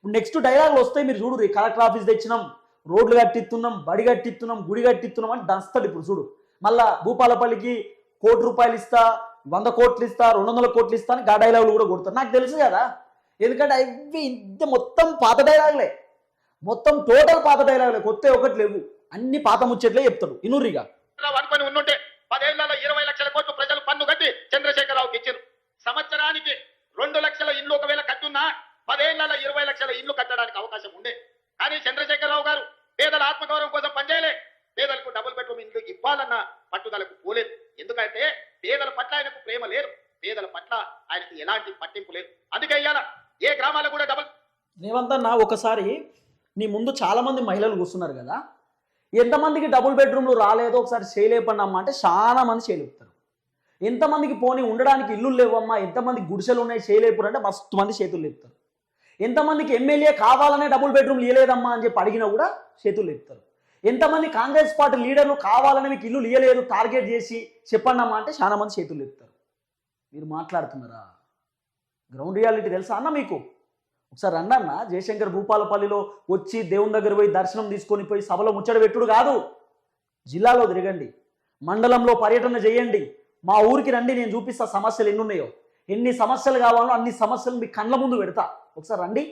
Speaker 1: నెక్స్ట్ డైలాగులు వస్తాయి మీరు చూడు. కలెక్టర్ ఆఫీస్ తెచ్చినాం, రోడ్లు కట్టిస్తున్నాం, బడి కట్టిస్తున్నాం, గుడి కట్టిస్తున్నాం అని దంస్తాడు. ఇప్పుడు చూడు మళ్ళా భూపాలపల్లికి 1 కోటి రూపాయలు ఇస్తా, 100 కోట్లు ఇస్తా, 200 కోట్లు ఇస్తా అని గా డైలాగులు కూడా కొడతారు. నాకు తెలుసు కదా, ఎందుకంటే అవి ఇంత మొత్తం పాత డైలాగులే, మొత్తం టోటల్ పాత డైలాగులే, కొత్త ఒకటి లేవు. అన్ని పాత ముచ్చట్లే చెప్తాడు. ఇనురిగా
Speaker 2: అనుకొని ఉండుంటే 10 ఏళ్లలో 20 లక్షల కోట్లు ప్రజలు పన్ను కట్టి చంద్రశేఖరరావుకి ఇచ్చారు. సంవత్సరానికి 2 లక్షల ఇల్లు ఒకవేళ కట్టున్నా 10 ఏళ్లలో 20 లక్షల ఇల్లు కట్టడానికి అవకాశం ఉండే. కానీ చంద్రశేఖరరావు గారు పేదల ఆత్మగౌరవం కోసం పనిచేయలే. పేదలకు డబుల్ బెడ్రూమ్ ఇల్లు ఇవ్వాలన్న పట్టుదలకు పోలేదు. ఎందుకంటే పేదల పట్ల ఆయనకు ప్రేమ లేదు, పేదల పట్ల ఆయనకు ఎలాంటి పట్టింపు లేదు. అందుకే ఇయ్యాల ఏ గ్రామాల్లో కూడా డబుల్.
Speaker 1: రేవంత్ అన్న, ఒకసారి నీ ముందు చాలా మంది మహిళలు కూర్చున్నారు కదా, ఎంతమందికి డబుల్ బెడ్రూమ్లు రాలేదో ఒకసారి చేయలేపండి అమ్మ అంటే చాలా మంది చేయలేపుతారు. ఎంతమందికి పోనీ ఉండడానికి ఇల్లు లేవమ్మా, ఎంతమంది గుడిసెలు ఉన్నాయి చేయలేపురు అంటే మస్తు మంది చేతులు లేపుతారు. ఎంతమందికి ఎమ్మెల్యే కావాలనే డబుల్ బెడ్రూమ్ ఇయ్యలేదమ్మా అని చెప్పి అడిగినా కూడా చేతులు లేపుతారు. ఎంతమంది కాంగ్రెస్ పార్టీ లీడర్లు కావాలని మీకు ఇల్లు ఇయ్యలేదు టార్గెట్ చేసి చెప్పండి అమ్మా అంటే చాలా మంది చేతులు లేపుతారు. మీరు మాట్లాడుతున్నారా? గ్రౌండ్ రియాలిటీ తెలుసా అన్న మీకు? ఒకసారి రండి అన్న. జయశంకర్ భూపాలపల్లిలో వచ్చి దేవుని దగ్గర పోయి దర్శనం తీసుకొని పోయి సభలో ముచ్చట పెట్టుడు కాదు. జిల్లాలో తిరగండి, మండలంలో పర్యటన చేయండి, మా ఊరికి రండి, నేను చూపిస్తా సమస్యలు ఎన్ని ఉన్నాయో. ఎన్ని సమస్యలు కావాలో అన్ని సమస్యలు మీ కళ్ళ ముందు పెడతా. ఒకసారి రండి,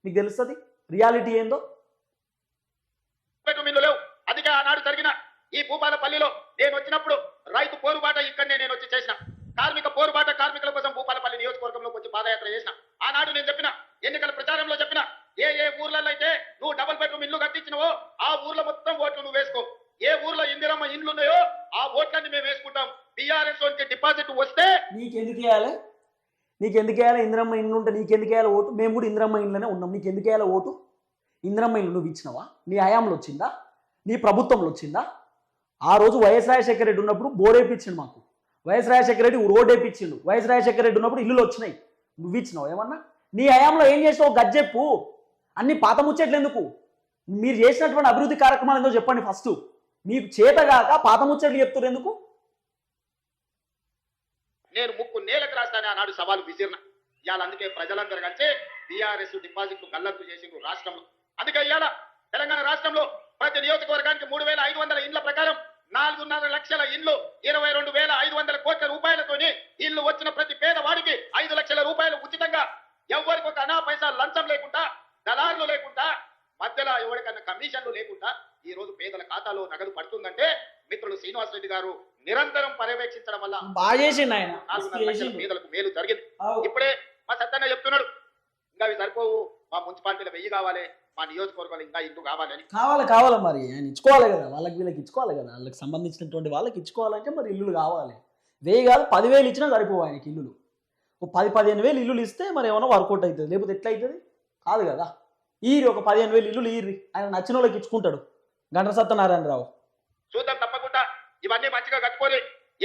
Speaker 1: మీకు తెలుస్తుంది రియాలిటీ ఏందో.
Speaker 2: లేవు. అందుకే ఆనాడు జరిగిన ఈ భూపాలపల్లిలో నేను వచ్చినప్పుడు రైతు పోరుబాట ఇక్కడనే నేను వచ్చి చేసిన. కార్మిక పోరుబాట కార్మికుల కోసం భూపాలపల్లి నియోజకవర్గంలోకి వచ్చి పాదయాత్ర చేసిన. ఆనాడు నేను చెప్పిన, ఎన్నికల ప్రచారంలో చెప్పిన, ఏ ఊర్లలో అయితే నువ్వు డబుల్ బెడ్రూమ్ ఇల్లు కట్టించినవో ఆ ఊర్లో మొత్తం ఓట్లు నువ్వు వేసుకో. ఏ ఊర్లో ఇందిరమ్మ ఇండ్లు ఉన్నాయో ఆ ఓట్లన్నీ మేము వేసుకుంటాం. బీఆర్ఎస్ నుంచి డిపాజిట్ వస్తే
Speaker 1: నీకెందుకు వేయాలి? ఇందిరమ్మ ఇండ్లు ఉంటే నీకెందుకు వేయాలి ఓటు? మేము కూడా ఇందిరమ్మ ఇండ్లోనే ఉన్నాం. నీకెందుకు వేయాలి ఓటు? ఇందిరమ్మ ఇల్లు నువ్వు ఇచ్చినవా? నీ హయాంలో వచ్చిందా? నీ ప్రభుత్వంలో వచ్చిందా? ఆ రోజు వైఎస్ రాజశేఖర రెడ్డి ఉన్నప్పుడు బోరేపించిండు మాకు. వైఎస్ రాజశేఖర రెడ్డి రోడ్ వేయించిండు. వైఎస్ రాజశేఖర రెడ్డి ఉన్నప్పుడు ఇల్లులు వచ్చినాయి. నువ్వు ఇచ్చినావు ఏమన్నా? నీ హయాంలో ఏం చేసావు గజ్జెప్పు. అన్ని పాత ముచ్చట్లు ఎందుకు? మీరు చేసినటువంటి అభివృద్ధి కార్యక్రమాలు ఏందో చెప్పండి ఫస్ట్. మీకు చేతగాక పాత ముచ్చట్లు చెప్తున్నారు ఎందుకు?
Speaker 2: నేను ముక్కు నేలకు రాస్తానే ఆనాడు సవాలు విసిరిన. ఇవాళ అందుకే ప్రజలందరూ కలిసి టీఆర్ఎస్ డిపాజిట్లు గల్లంతు చేసిండ్రు రాష్ట్రంలో. అందుకే ఇవాళ తెలంగాణ రాష్ట్రంలో ప్రతి నియోజకవర్గానికి 3,500 ఇండ్ల ప్రకారం 4.5 లక్షల ఇండ్లు 22,500 కోట్ల రూపాయలతోని ఇల్లు వచ్చిన ప్రతి పేదవాడికి 5 లక్షల రూపాయలు ఉచితంగా, ఎవరికి ఒక అనా పైసా లంచం లేకుండా, దళారులు లేకుండా, మధ్యలో ఎవరికన్నా కమిషన్లు లేకుండా ఈ రోజు పేదల ఖాతాలో నగదు పడుతుందంటే మిత్రులు శ్రీనివాస్ రెడ్డి గారు నిరంతరం పర్యవేక్షించడం వల్ల
Speaker 1: బాగా చేసిండు ఆయన.
Speaker 2: 4.5 లక్షల పేదలకు మేలు జరిగింది. ఇప్పుడే మా సత్తన్న చెప్తున్నాడు, ఇంకా అవి సరిపోవు, మా మున్సిపాలిటీలో 1000 కావాలి, మా నియోజకవర్గాలు ఇంకా ఇల్లు కావాలని.
Speaker 1: కావాలి మరి ఆయన ఇచ్చుకోవాలి కదా, వాళ్ళకి వీళ్ళకి ఇచ్చుకోవాలి కదా, వాళ్ళకి సంబంధించినటువంటి వాళ్ళకి ఇచ్చుకోవాలంటే మరి ఇల్లులు కావాలి. 1000 కాదు 10,000 ఇచ్చినా సరిపోవు ఆయనకి ఇల్లులు. 10,000-15,000 ఇల్లులు ఇస్తే మరి ఏమైనా వర్కౌట్ అవుతుంది, లేకపోతే ఎట్లా అవుతుంది? కాదు కదా. ఈరి ఒక 15,000 ఇల్లులు ఈరి, ఆయన నచ్చిన వాళ్ళకి ఇచ్చుకుంటాడు గంట సత్యనారాయణరావు.
Speaker 2: చూద్దాం తప్పకుండా. ఇవన్నీ మంచిగా కట్టుకొని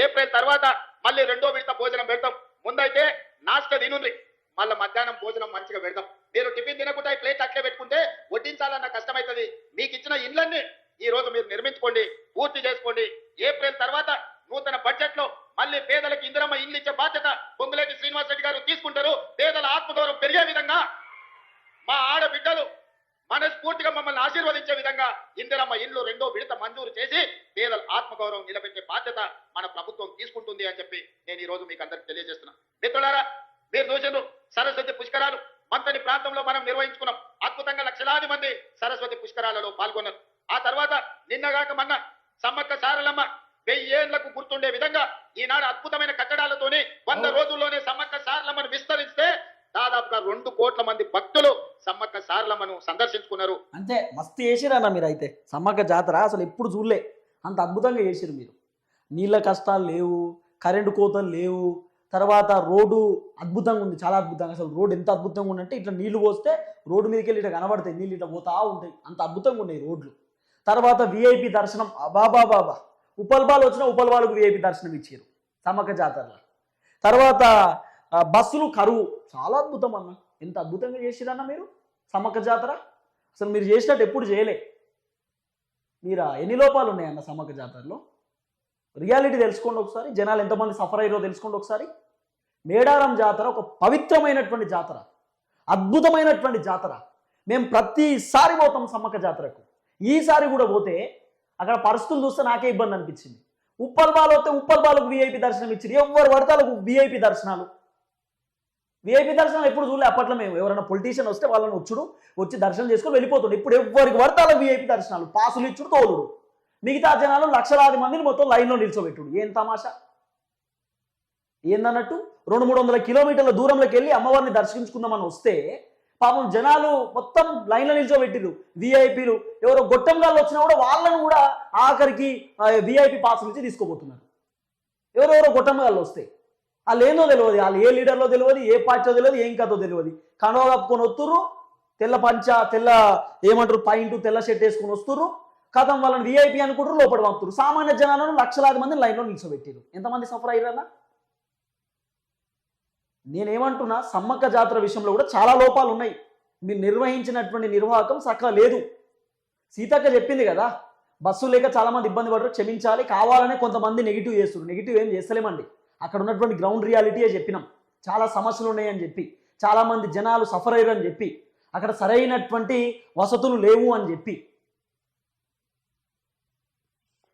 Speaker 2: ఏప్రిల్ తర్వాత మళ్ళీ 2వ విడత భోజనం పెడతాం. ముందైతే నాస్టా తినుంది, మళ్ళీ మధ్యాహ్నం భోజనం మంచిగా పెడతాం. మీరు టిఫిన్ తినకుండా ఈ ప్లేట్ అట్లే పెట్టుకుంటే వడ్డించాలన్న కష్టమవుతుంది. మీకు ఇచ్చిన ఇళ్ళన్నీ ఈ రోజు మీరు నిర్మించుకోండి, పూర్తి చేసుకోండి. ఏప్రిల్ తర్వాత నూతన బడ్జెట్ లో మళ్ళీ పేదలకు ఇందిరమ్మ ఇల్లు ఇచ్చే బాధ్యత పొంగులేటి శ్రీనివాస్ రెడ్డి గారు తీసుకుంటారు. పేదల ఆత్మగౌరవం పెరిగే విధంగా, మా ఆడబిడ్డలు మనస్ఫూర్తిగా మమ్మల్ని ఆశీర్వదించే విధంగా ఇందిరమ్మ ఇల్లు 2వ విడత మంజూరు చేసి పేదల ఆత్మగౌరవం నిలబెట్టే బాధ్యత మన ప్రభుత్వం తీసుకుంటుంది అని చెప్పి నేను ఈ రోజు మీకు అందరికి తెలియజేస్తున్నా. మిత్రులారా, మీరు చూసిన సరస్వతి పుష్కరాలు మంతని ప్రాంతంలో మనం నిర్వహించుకున్నాం. అద్భుతంగా లక్షలాది మంది సరస్వతి పుష్కరాలలో పాల్గొన్నారు. ఆ తర్వాత నిన్నగాక మొన్న సమ్మక్క సారలమ్మ 1000 ఏళ్లకు గుర్తుండే విధంగా ఈనాడు అద్భుతమైన కట్టడాలతోనే 100 రోజుల్లోనే సమ్మక్క సారలమ్మను విస్తరిస్తే దాదాపుగా 2 కోట్ల మంది భక్తులు సమ్మక్క సారలమ్మను సందర్శించుకున్నారు.
Speaker 1: అంతే, మస్తు చేసిరన్న మీరు. అయితే సమ్మక్క జాతర అసలు ఎప్పుడు చూడలే, అంత అద్భుతంగా చేసిరు మీరు. నీళ్ళ కష్టాలు లేవు, కరెంటు కోతలు లేవు, తర్వాత రోడ్డు అద్భుతంగా ఉంది, చాలా అద్భుతంగా. అసలు రోడ్డు ఎంత అద్భుతంగా ఉందంటే ఇట్లా నీళ్లు పోస్తే రోడ్డు మీదకి వెళ్ళి ఇట్లా కనబడతాయి, నీళ్ళు ఇట్లా పోతా ఉంటాయి, అంత అద్భుతంగా ఉన్నాయి రోడ్లు. తర్వాత విఐపి దర్శనం, బాబా ఉపల్బాలు వచ్చిన ఉపల్బాలకు విఐపి దర్శనం ఇచ్చారు సమ్మక్క జాతరలో. తర్వాత బస్సులు కరువు, చాలా అద్భుతం అన్న. ఎంత అద్భుతంగా చేసిరన్న మీరు సమ్మక్క జాతర. అసలు మీరు చేసినట్టు ఎప్పుడు చేయలే. మీరా ఎన్ని లోపాలు ఉన్నాయన్న సమ్మక్క జాతరలో? రియాలిటీ తెలుసుకోండి ఒకసారి, జనాలు ఎంతమంది సఫర్ అయ్యారో తెలుసుకోండి ఒకసారి. మేడారం జాతర ఒక పవిత్రమైనటువంటి జాతర, అద్భుతమైనటువంటి జాతర. మేము ప్రతిసారి పోతాం సమ్మక్క జాతరకు. ఈసారి కూడా పోతే అక్కడ పరిస్థితులు చూస్తే నాకే ఇబ్బంది అనిపించింది. ఉప్పల్బాలు వస్తే ఉప్పల్బాలకు విఐపి దర్శనం ఇచ్చింది, ఎవరు పడతాలకు విఐపి దర్శనాలు. విఐపి దర్శనాలు ఎప్పుడు చూడలే అప్పట్లో. మేము ఎవరైనా పొలిటీషియన్ వస్తే వాళ్ళని వచ్చి దర్శనం చేసుకొని వెళ్ళిపోతుండే. ఇప్పుడు ఎవరికి పడతాలో విఐపి దర్శనాలు, పాసులు ఇచ్చుడు తోలుడు. మిగతా జనాలు లక్షలాది మందిని మొత్తం లైన్లో నిల్చోబెట్టుడు. ఏం తమాషా ఏందన్నట్టు? 200-300 కిలోమీటర్ల దూరంలోకి వెళ్ళి అమ్మవారిని దర్శించుకుందామని వస్తే పాపం జనాలు మొత్తం లైన్లో నిల్చోబెట్టిరు. విఐపీలు ఎవరో గొట్టంగాళ్ళు వచ్చినా కూడా వాళ్ళను కూడా ఆఖరికి విఐపి పాసులు ఇచ్చి తీసుకోబోతున్నారు. ఎవరెవరో గొట్టంగాళ్ళు వస్తే వాళ్ళు ఏందో తెలియదు, వాళ్ళు ఏ లీడర్లో తెలియదు, ఏ పార్టీలో తెలియదు, ఏం కథో తెలియదు. కనువ కప్పుకొని వస్తుర్రు, తెల్ల పంచ, తెల్ల ఏమంటారు పాయింట్, తెల్ల షర్ట్ వేసుకొని వస్తుర్రు. కథం వాళ్ళని విఐపి అనుకుంటారు, లోపల పంపుతారు. సామాన్య జనాలను లక్షలాది మందిని లైన్లో నిల్చోబెట్టారు. ఎంతమంది సఫర్ అయ్యారన్నా? నేనేమంటున్నా, సమ్మక్క జాతర విషయంలో కూడా చాలా లోపాలు ఉన్నాయి. మీరు నిర్వహించినటువంటి నిర్వాహకం సక్కగా లేదు. సీతక్క చెప్పింది కదా, బస్సు లేక చాలా మంది ఇబ్బంది పడరు, క్షమించాలి. కావాలనే కొంతమంది నెగిటివ్ చేస్తున్నారు. నెగిటివ్ ఏం చేస్తలేమండి, అక్కడ ఉన్నటువంటి గ్రౌండ్ రియాలిటీయే చెప్పినాం. చాలా సమస్యలు ఉన్నాయని చెప్పి, చాలామంది జనాలు సఫర్ అయ్యారు అని చెప్పి, అక్కడ సరైనటువంటి వసతులు లేవు అని చెప్పి.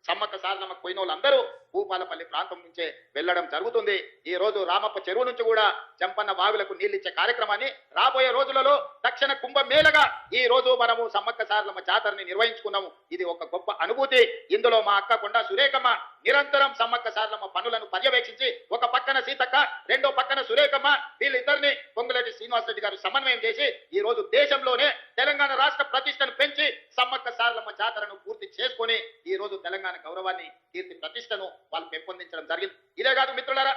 Speaker 2: సమ్మక్క సారలమ్మకు పోయిన వాళ్ళందరూ భూపాలపల్లి ప్రాంతం నుంచే వెళ్లడం జరుగుతుంది. ఈ రోజు రామప్ప చెరువు నుంచి కూడా జంపన్న వాగులకు నీళ్లిచ్చే కార్యక్రమాన్ని రాబోయే రోజులలో దక్షిణ కుంభమేళగా ఈ రోజు మనము సమ్మక్క సారలమ్మ జాతరని నిర్వహించుకున్నాము. ఇది ఒక గొప్ప అనుభూతి. ఇందులో మా అక్క కొండ సురేఖమ్మ నిరంతరం సమ్మక్క సారలమ్మ పనులను పర్యవేక్షించి, ఒక పక్కన సీతక్క, రెండో పక్కన సురేఖమ్మ, వీళ్ళిద్దరిని పొంగులేటి శ్రీనివాస్ రెడ్డి గారు సమన్వయం చేసి ఈ రోజు దేశంలోనే తెలంగాణ రాష్ట్ర ప్రతిష్టను పెంచి సమ్మక్క సారలమ్మ జాతరను పూర్తి చేసుకొని ఈ రోజు తెలంగాణ గౌరవాన్ని, కీర్తి ప్రతిష్టను వాళ్ళు పెంపొందించడం జరిగింది. ఇదే కాదు మిత్రులారా,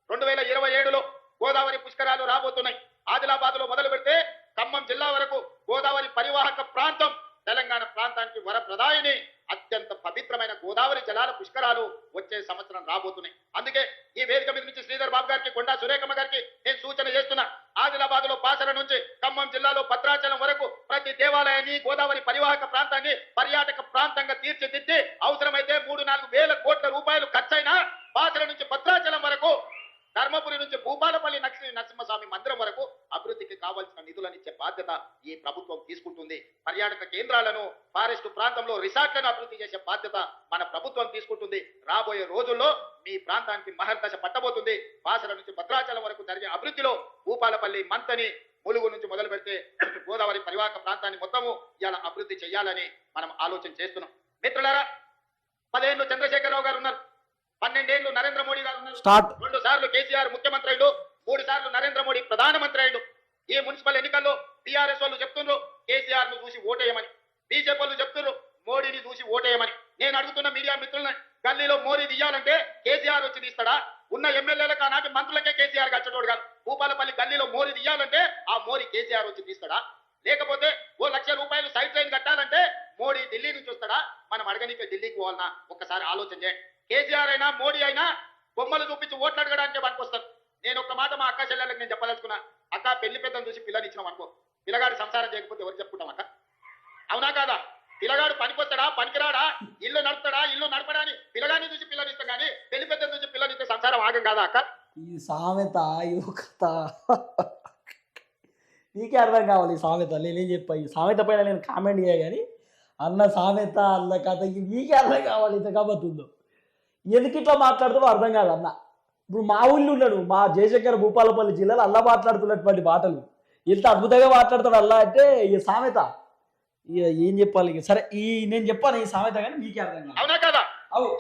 Speaker 2: 2027లో గోదావరి పుష్కరాలు రాబోతున్నాయి. ఆదిలాబాద్ లో మొదలు పెడితే ఖమ్మం జిల్లా వరకు గోదావరి పరివాహక ప్రాంతం తెలంగాణ ప్రాంతానికి వరప్రదాయిని, అత్యంత పవిత్రమైన గోదావరి జలాల పుష్కరాలు వచ్చే సంవత్సరం రాబోతున్నాయి. అందుకే ఈ వేదిక మీద నుంచి శ్రీధర్ బాబు గారికి, కొండా సురేఖమ్మ గారికి నేను సూచన చేస్తున్నా, ఆదిలాబాద్ లో బాసర నుంచి ఖమ్మం జిల్లాలో భద్రాచలం వరకు ప్రతి దేవాలయాన్ని గోదావరి పరివాహక ప్రాంతాన్ని పర్యాటక ప్రాంతంగా తీర్చిదిద్ది అవసరమైతే 3-4 వేల కోట్ల రూపాయలు ఖర్చైనా బాసర నుంచి భద్రాచలం వరకు ధర్మపురి నుంచి భూపాలపల్లి నరసింహస్వామి మందిరం వరకు అభివృద్ధికి కావాల్సిన నిధులను ఇచ్చే బాధ్యత ఈ ప్రభుత్వం తీసుకుంటుంది. పర్యాటక కేంద్రాలను ఫారెస్ట్ ప్రాంతంలో రిసార్ట్లను అభివృద్ధి చేసే బాధ్యత మన ప్రభుత్వం తీసుకుంటుంది. రాబోయే రోజుల్లో మీ ప్రాంతానికి మహర్దశ పట్టబోతుంది. బాసర నుంచి భద్రాచలం వరకు జరిగే అభివృద్ధిలో భూపాలపల్లి మంతని ములుగు నుంచి మొదలు పెడితే గోదావరి పరివాహక ప్రాంతాన్ని మొత్తము ఇలా అభివృద్ధి చేయాలని మనం ఆలోచన చేస్తున్నాం. మిత్రులారా, 10 ఏళ్ళు చంద్రశేఖరరావు గారు ఉన్నారు, 12 ఏళ్ళు నరేంద్ర మోడీ గారు ఉన్నారు, 2 సార్లు కేసీఆర్ ముఖ్యమంత్రి అయ్యాడు, 3 సార్లు నరేంద్ర మోడీ ప్రధానమంత్రి అయ్యాడు. ఈ మున్సిపల్ ఎన్నికల్లో టీఆర్ఎస్ వాళ్ళు చెప్తున్నారు కేసీఆర్ ను చూసి ఓటేయమని, బీజేపీ వాళ్ళు చెప్తున్నారు మోడీని చూసి ఓటేయమని. నేను అడుగుతున్న మీడియా మిత్రులను, గల్లీలో మోడీ తీయాలంటే కేసీఆర్ వచ్చి తీస్తాడా? ఉన్న ఎమ్మెల్యేలకు ఆనాటి మంత్రులకే కేసీఆర్ గచ్చటోడు కాదు. భూపాలపల్లి గల్లీలో మోడీ తీయాలంటే ఆ మోడీ కేసీఆర్ వచ్చి తీస్తాడా? లేకపోతే 1 లక్ష రూపాయలు సైడ్ లైన్ కట్టాలంటే మోడీ ఢిల్లీ నుంచి వస్తాడా? మనం అడగనికే ఢిల్లీకి పోవాలన్నా? ఒక్కసారి ఆలోచన చేయండి. కేసీఆర్ అయినా మోడీ అయినా బొమ్మలు చూపించి ఓట్లు అడగడానికి పనికొస్తారు. నేను ఒక్క మాట మా అక్క చెల్లెలకు నేను చెప్పదలుచుకున్నా. అక్క, పెళ్లి పెద్దను చూసి పిల్లని ఇచ్చినాం అనుకో, పిల్లగాడు సంసారం చేయకపోతే ఎవరు చెప్పుకుంటాం అక్క? అవునా కాదా? పిల్లగాడు పనికొస్తాడా, పనికిరాడా, ఇల్లు నడుపుతాడా, ఇల్లు నడపడా అని పిల్లగాడిని చూసి పిల్లని ఇస్తాం, కానీ పెళ్లి పెద్దను చూసి పిల్లని ఇస్తే సంసారం ఆగం కాదా అక్క?
Speaker 1: ఈ సామెత యువకత నీకే అర్థం కావాలి. ఈ సామెత నేనేం చెప్పా, ఈ సామెత పైన నేను కామెంట్ చేయ, కానీ అన్న సామెత అన్న కథ నీకే అర్థం కావాలి. ఇంత కాబోతుందో ఎందుకు ఇట్లా మాట్లాడుతావో అర్థం కాదు అన్న. ఇప్పుడు మా ఊళ్ళో ఉన్నాడు, మా జయశంకర్ భూపాలపల్లి జిల్లాలో అల్లా మాట్లాడుతున్నటువంటి మాటలు ఎంత అద్భుతంగా మాట్లాడతాడు అల్లా అంటే ఈ సామెత ఇక ఏం చెప్పాలి. ఇక సరే, నేను చెప్పాను ఈ సామెత, కానీ మీకే అర్థం కాదు.
Speaker 2: అవునా కదా?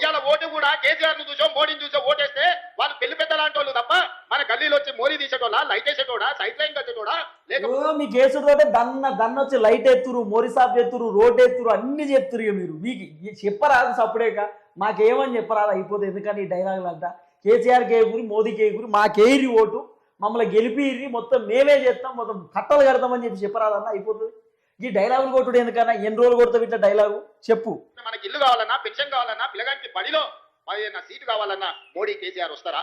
Speaker 2: ఇవాళ ఓటు కూడా కేసీఆర్ ను చూసో మోడీని చూసో ఓటేస్తే వాళ్ళు పెళ్లి పెద్ద లాంటి వాళ్ళు తప్ప మన గల్లీలో వచ్చి మోడీ తీసేటోడా, లైట్ వేసేటోడా, సైడ్ లైన్ కట్టేటోడా? లేకపోతే
Speaker 1: మీ కేసుతోటే దన్న వచ్చి లైట్ ఎత్తురు, మోరీ సాఫ్ ఎత్తురు, రోడ్ ఎత్తురు, అన్ని చెప్తురు. ఇక మీరు మీకు చెప్పరాదు సప్పుడేక, మాకేమని చెప్పరాదు అయిపోతే. ఎందుకని ఈ డైలాగులు అంతా కేసీఆర్కి ఏగురి, మోదీకి ఏగురి, మాకేరి ఓటు, మమ్మల్ని గెలిపిరి, మొత్తం మేమే చేస్తాం, మొత్తం కట్టలు కడతామని చెప్పి చెప్పరాదన్నా అయిపోతుంది. ఈ డైలాగులు కొట్టుడు ఎందుకన్నా? ఎన్ని రోజులు కొడతావు ఇట్లా డైలాగు చెప్పు.
Speaker 2: మనకి ఇల్లు కావాలన్నా, పెన్షన్ కావాలన్నా, పిల్లగానికి బడిలో 15 సీటు కావాలన్నా మోడీ కేసీఆర్ వస్తారా?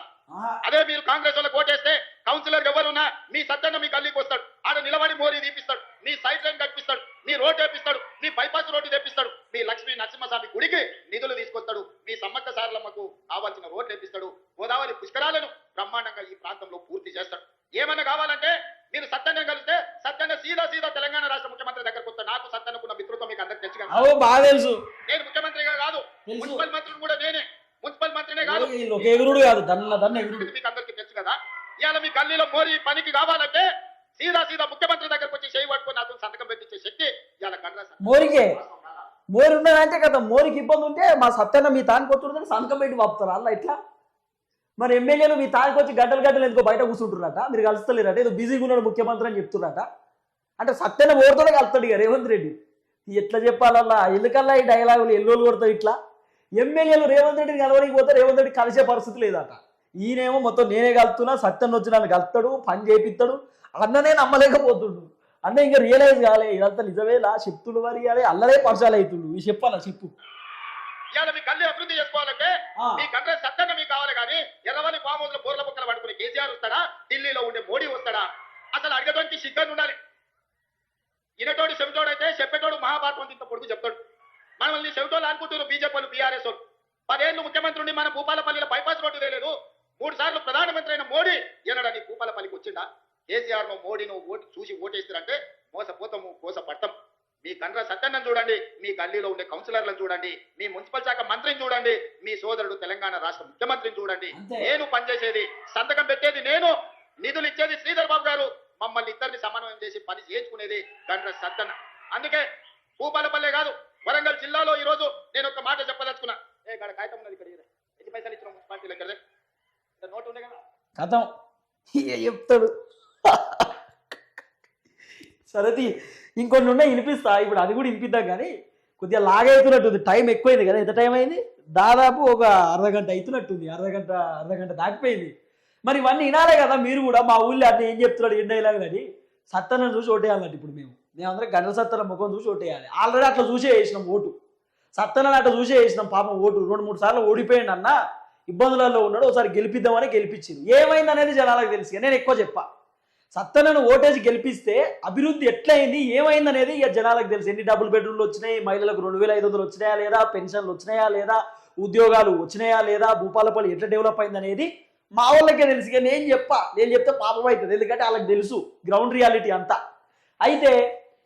Speaker 2: అదే మీరు కాంగ్రెస్ వాళ్ళకి ఓటేస్తే కౌన్సిలర్ ఎవరున్నా మీ సత్యంగా మీ గల్లీకి వస్తాడు, ఆడ నిలబడి మోడీ తీపిస్తాడు, మీ సైడ్ లైన్ కట్టిస్తాడు, మీ రోడ్ వేపిస్తాడు, మీ బైపాస్ రోడ్డు తెప్పిస్తాడు, మీ లక్ష్మీ నరసింహస్వామి గుడికి నిధులు తీసుకొస్తాడు, మీ సమ్మక్క సారలమ్మకు కావాల్సిన రోడ్లు వేపిస్తాడు, గోదావరి పుష్కరాలను బ్రహ్మాండంగా ఈ ప్రాంతంలో పూర్తి చేస్తాడు. ఏమన్నా కావాలంటే మీరు సత్యంగా కలిస్తే సత్యంగా సీదా తెలంగాణ రాష్ట్ర ముఖ్యమంత్రి దగ్గరకు వస్తాడు. నాకు సత్యన్నకున్న మిత్రుత్వం మీకు అందరికి తెలుసు కదా.
Speaker 1: బాగా తెలుసు.
Speaker 2: నేను ముఖ్యమంత్రిగా కాదు, మున్సిపల్ మంత్రిని కూడా నేనే. మున్సిపల్ మంత్రినే కాదు,
Speaker 1: ఎగురుడు కాదు, దన్న ఎగురుడు.
Speaker 2: మీకు అందరికి తెలుసు కదా. ఇవాళ మీ గల్లీలో మోరీ పనికి కావాలంటే సీదా ముఖ్యమంత్రి దగ్గరకు వచ్చి చేయి పట్టుకొని అతను సంతకం పెట్టించే శక్తి ఇవాళ
Speaker 1: మోరీకే. మోరీ ఉన్నదంటే కదా, మోరీకి ఇబ్బంది ఉంటే మా సత్యన్న మీ తానికి వస్తుందని సంతకం పెట్టి పంపుతారు అలా ఇట్లా. మరి ఎమ్మెల్యేలు మీ తానికి వచ్చి గడ్డలు ఎందుకో బయట కూర్చుంటున్నారట, మీరు కలుస్తలేరట, ఏదో బిజీగా ఉన్నాడు ముఖ్యమంత్రి అని చెప్తున్నారట. అంటే సత్యన్న ఓడితోనే కలుస్తాడు ఇక రేవంత్ రెడ్డి. ఎట్లా చెప్పాలల్లా? ఎందుకల్లా ఈ డైలాగులు ఎల్లోలు కొడతావు ఇట్లా? ఎమ్మెల్యేలు రేవంత్ రెడ్డిని కలవడానికి పోతే రేవంత్ రెడ్డి కలిసే పరిస్థితి లేదట. ఈయనేమో మొత్తం నేనే కలుతున్నా, సత్యన్న వచ్చి నన్ను కలుతాడు, పని చేపిస్తాడు. అన్ననే నమ్మలేకపోతుండు. అన్న ఇంకా రియలైజ్ కాలే ఇదంతా నిజమేలా చెప్తుండు. మరి అదే అల్లరే పరచాలి అవుతుండు. ఈ చెప్పాలా చెప్పు.
Speaker 2: ఇవాళ మీ గల్లీ అభివృద్ధి చేసుకోవాలంటే మీ కంటే సత్యంగా మీకు కావాలి, కానీ ఎర్రవల్లి ఫామ్ హౌస్ లో బోర్ల పక్కన పట్టుకుని కేసీఆర్ వస్తాడా, ఢిల్లీలో ఉండే మోడీ వస్తాడా? అసలు అడగడానికి సిగ్గు ఉండాలి. ఇనటోడు చెవిటోడు అయితే చెప్పేటోడు మహాభారతం ఇంత పొడుగు చెప్తాడు. మనల్ని చెవిటోళ్ళు అనుకుంటున్నారు బీజేపీ వాళ్ళు, బీఆర్ఎస్ వాళ్ళు. 10 ఏళ్ళు ముఖ్యమంత్రి ఉండి మన భూపాలపల్లిలో బైపాస్ రోడ్డు లేదు. 3 సార్లు ప్రధానమంత్రి అయిన మోడీ ఎన్నడని భూపాలపల్లికి వచ్చిందా? కేసీఆర్ ను మోడీను చూసి ఓటేస్తారంటే మోసపోతాము, మోసపడతాం. మీ కండ్ర సత్యన్నం చూడండి, మీ గల్లీలో ఉండే కౌన్సిలర్లను చూడండి, మీ మున్సిపల్ శాఖ మంత్రిని చూడండి, మీ సోదరుడు తెలంగాణ రాష్ట్ర ముఖ్యమంత్రిని చూడండి. నేను పనిచేసేది, సంతకం పెట్టేది నేను, నిధులు ఇచ్చేది శ్రీధర్ బాబు గారు. మమ్మల్ని ఇద్దరిని సమన్వయం చేసి పని చేయించుకునేది కండ్ర సత్తన్న. అందుకే భూపాలపల్లె కాదు, వరంగల్ జిల్లాలో ఈ రోజు నేను ఒక మాట చెప్పదలుచుకున్నా. ఇక్కడ కాగితం ఉన్నది, ఇక్కడ ఎన్ని పైసలు ఇచ్చిన మున్సిపాలిటీలో ఇక్కడ నోటు ఉండే కదా
Speaker 1: కథం చెప్తాడు. సరది ఇంకొన్ని ఉన్నాయి వినిపిస్తా. ఇప్పుడు అది కూడా వినిపిద్దాం, కానీ కొద్దిగా లాగైతున్నట్టుంది. టైం ఎక్కువైంది కదా. ఎంత టైం అయింది? దాదాపు ఒక అర్ధగంట అవుతున్నట్టుంది. అర్ధగంట దాటిపోయింది. మరి ఇవన్నీ వినాలే కదా మీరు కూడా. మా ఊళ్ళో అట్లా ఏం చెప్తున్నాడు ఏం డైలాగ్ అని సత్తన్నను చూసి ఓటేయాలంటే ఇప్పుడు మేమందరం గంటల సత్తన్న ముఖం చూసి ఓటేయాలి. ఆల్రెడీ అట్లా చూసే వేసినాం ఓటు. సత్తన్నని అట్లా చూసే వేసినాం. పాపం ఓటు 2-3 సార్లు ఓడిపోయింది అన్న, ఇబ్బందులలో ఉన్నాడు, ఒకసారి గెలిపిద్దామని గెలిపించింది. ఏమైంది అనేది జనాలకు తెలుసు. నేను ఎక్కువ చెప్పా, సత్తనను ఓటేసి గెలిపిస్తే అభివృద్ధి ఎట్లయింది ఏమైంది అనేది ఇక జనాలకు తెలుసు. ఎన్ని డబుల్ బెడ్రూమ్లు వచ్చినాయి, మహిళలకు 2500 వచ్చినాయా లేదా, పెన్షన్లు వచ్చినాయా లేదా, ఉద్యోగాలు వచ్చినాయా లేదా, భూపాలపల్లి ఎట్లా డెవలప్ అయింది అనేది మా వాళ్ళకే తెలుసు. ఇక నేను చెప్తే పాపం అవుతుంది, ఎందుకంటే వాళ్ళకి తెలుసు గ్రౌండ్ రియాలిటీ అంతా. అయితే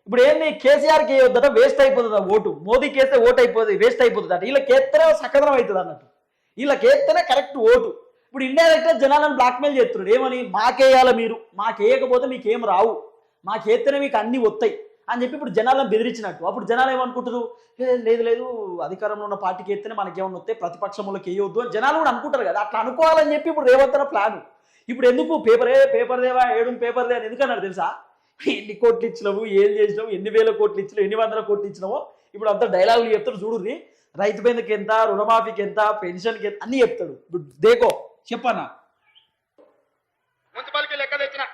Speaker 1: ఇప్పుడు ఏంది, కేసీఆర్కి వేయొద్దట, వేస్ట్ అయిపోతుంది ఆ ఓటు. మోదీకి వేస్తే ఓటు అయిపోతుంది, వేస్ట్ అయిపోతుంది అట. వీళ్ళకి వేస్తేనే సకదనం అవుతుంది అన్నట్టు, వీళ్ళకి వేస్తేనే కరెక్ట్ ఓటు. ఇప్పుడు ఇండైరెక్ట్గా జనాలను బ్లాక్మెయిల్ చేస్తున్నాడు. ఏమని, మాకేయాలి, మీరు మాకేయకపోతే మీకేం రావు, మాకేస్తేనే మీకు అన్నీ వస్తాయి అని చెప్పి ఇప్పుడు జనాలను బెదిరించినట్టు. అప్పుడు జనాలు ఏమనుకుంటారు, లేదు లేదు అధికారంలో ఉన్న పార్టీకి ఎత్తేనే మనకేమన్నా వస్తే ప్రతిపక్షంలోకి వేయొద్దు అని జనాలు కూడా అనుకుంటారు కదా. అట్లా అనుకోవాలని చెప్పి ఇప్పుడు రేవంత్ ప్లాన్. ఇప్పుడు ఎందుకు పేపర్ దేవా ఏడు పేపర్ దే అని ఎందుకన్నారు తెలుసా? ఎన్ని కోట్లు ఇచ్చినావు, ఏం చేసినావు, ఎన్ని వేల కోట్లు ఇచ్చినావు, ఎన్ని వందల కోట్లు ఇచ్చినావో ఇప్పుడు అంతా డైలాగులు చెప్తాడు. చూడుర్రి, రైతు బంధుకి ఎంత, రుణమాఫీకి ఎంత, పెన్షన్కి ఎంత అన్నీ చెప్తాడు. ఇప్పుడు దేకో చెప్పన్నా.
Speaker 2: మున్సిపాలిటీ లెక్క తెచ్చిన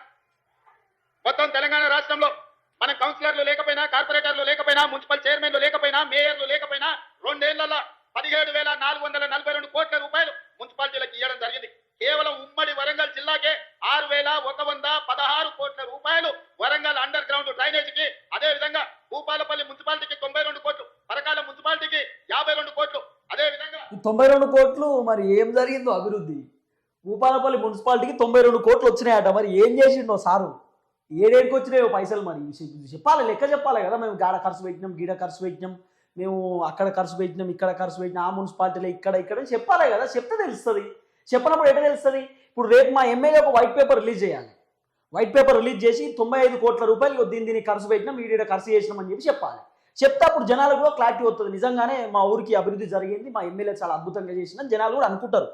Speaker 2: మొత్తం తెలంగాణ రాష్ట్రంలో మన కౌన్సిలర్లు లేకపోయినా, కార్పొరేటర్లు లేకపోయినా, మున్సిపల్ చైర్మన్లు లేకపోయినా, మేయర్లు లేకపోయినా 2 ఏళ్లలో 17,442 కోట్ల రూపాయలు మున్సిపాలిటీలకు ఇవ్వడం జరిగింది. కేవలం ఉమ్మడి వరంగల్ జిల్లాకే 6,116 కోట్ల రూపాయలు వరంగల్ అండర్ గ్రౌండ్ డ్రైనేజీకి, అదే విధంగా భూపాలపల్లి మున్సిపాలిటీకి 92 కోట్లు, పరకాల మున్సిపాలిటీకి 52 కోట్లు, అదే విధంగా
Speaker 1: 92 కోట్లు. మరి ఏం జరిగిందో అభివృద్ధి? భూపాలపల్లి మున్సిపాలిటీకి 92 కోట్లు వచ్చినాయట. మరి ఏం చేసిండో సారు, ఏడేడికి వచ్చినాయో పైసలు? మరి చెప్పాలి, లెక్క చెప్పాలి కదా. మేము గాడ ఖర్చు పెట్టినాం, గీడ ఖర్చు పెట్టినాం, మేము అక్కడ ఖర్చు పెట్టినాం, ఇక్కడ ఖర్చు పెట్టినాం, ఆ మున్సిపాలిటీలో ఇక్కడ చెప్పాలి కదా. చెప్తే తెలుస్తుంది. చెప్పినప్పుడు ఎట్లా తెలుస్తుంది? ఇప్పుడు రేపు మా ఎమ్మెల్యే ఒక వైట్ పేపర్ రిలీజ్ చేయాలి. వైట్ పేపర్ రిలీజ్ చేసి 95 కోట్ల రూపాయలు దీన్ని ఖర్చు పెట్టినాం, ఈడ ఖర్చు చేసినాం అని చెప్పి చెప్పాలి. చెప్తే అప్పుడు జనాలకు కూడా క్లారిటీ వస్తుంది, నిజంగానే మా ఊరికి అభివృద్ధి జరిగింది, మా ఎమ్మెల్యే చాలా అద్భుతంగా చేసిన జనాలు కూడా అనుకుంటారు.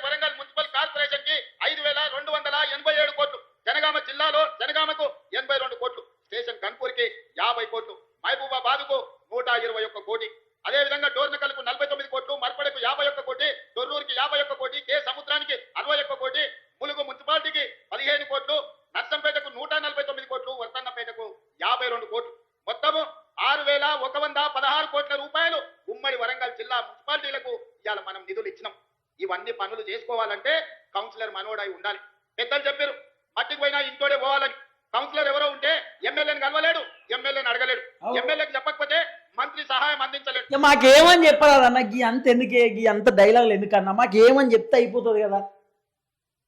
Speaker 2: వరంగల్ మున్సిపల్ కార్పొరేషన్ కి 5,287 కోట్లు, జనగామ జిల్లాలో జనగామకు 82 కోట్లు, స్టేషన్ కన్పూర్కి 50 కోట్లు, మహబూబాబాద్కు 121 కోటి, అదే విధంగా డోర్నకల్కు 49 కోట్లు, మర్పడకు 51 కోటి, తొర్రూరుకి 51 కోటి, కే సముద్రానికి 61 కోటి, ములుగు మున్సిపాలిటీకి 15 కోట్లు, నర్సంపేటకు 149 కోట్లు, వర్తన్నపేటకు 52 కోట్లు, మొత్తము 6,116 కోట్ల రూపాయలు ఉమ్మడి వరంగల్ జిల్లా మున్సిపాలిటీలకు ఇవాళ మనం నిధులు ఇచ్చినాం. ఇవన్నీ పనులు చేసుకోవాలంటే కౌన్సిలర్ మనోడై ఉండాలి. పెద్దలు చెప్పారు, మట్టికి పోయినా ఇంటోడే పోవాలని. కౌన్సిలర్ ఎవరో ఉంటే ఎమ్మెల్యేని కలవలేడు, ఎమ్మెల్యేని అడగలేడు, ఎమ్మెల్యేకి చెప్పకపోతే మంత్రి సహాయం అందించలేడు.
Speaker 1: మాకేమని చెప్పరాదన్న, గీ అంత ఎందుకే, గీ అంత డైలాగులు ఎందుకన్నా? మాకేమని చెప్తే అయిపోతుంది కదా.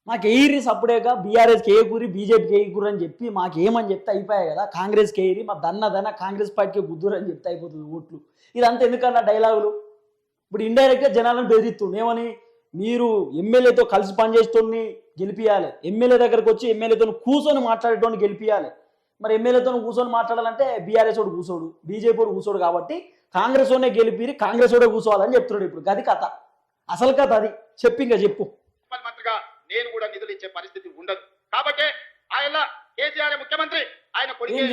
Speaker 1: మాకు ఎయిరి సప్పుడేగా బీఆర్ఎస్కి ఏకూరి, బీజేపీకి ఏకూరి అని చెప్పి మాకేమని చెప్తే అయిపోయాయి కదా. కాంగ్రెస్కి ఎయిరి, మా దన్న కాంగ్రెస్ పార్టీకి గుద్దురు అని చెప్తే అయిపోతుంది ఓట్లు. ఇదంతా ఎందుకన్నా డైలాగులు? ఇప్పుడు ఇండైరెక్ట్గా జనాలను బెదిరిస్తుంది. ఏమని, మీరు ఎమ్మెల్యేతో కలిసి పనిచేసేటోని గెలిపియాలి, ఎమ్మెల్యే దగ్గరకు వచ్చి ఎమ్మెల్యేతో కూర్చొని మాట్లాడేటోని గెలిపియాలి. మరి ఎమ్మెల్యేతో కూర్చొని మాట్లాడాలంటే బీఆర్ఎస్ వాడు కూర్చోడు, బీజేపీ వాడు కూర్చోడు, కాబట్టి కాంగ్రెస్ వాడే గెలిపి కాంగ్రెస్ వాడే కూర్చోవాలని చెప్తున్నాడు. ఇప్పుడు గది కథ, అసలు కథ అది. ఇంకా చెప్పు.
Speaker 2: మంత్రిగా నేను కూడా నిధులు ఇచ్చే పరిస్థితి ఉండదు. కాబట్టి ఆయన కేసీఆర్ ముఖ్యమంత్రి, ఆయన కొడుకు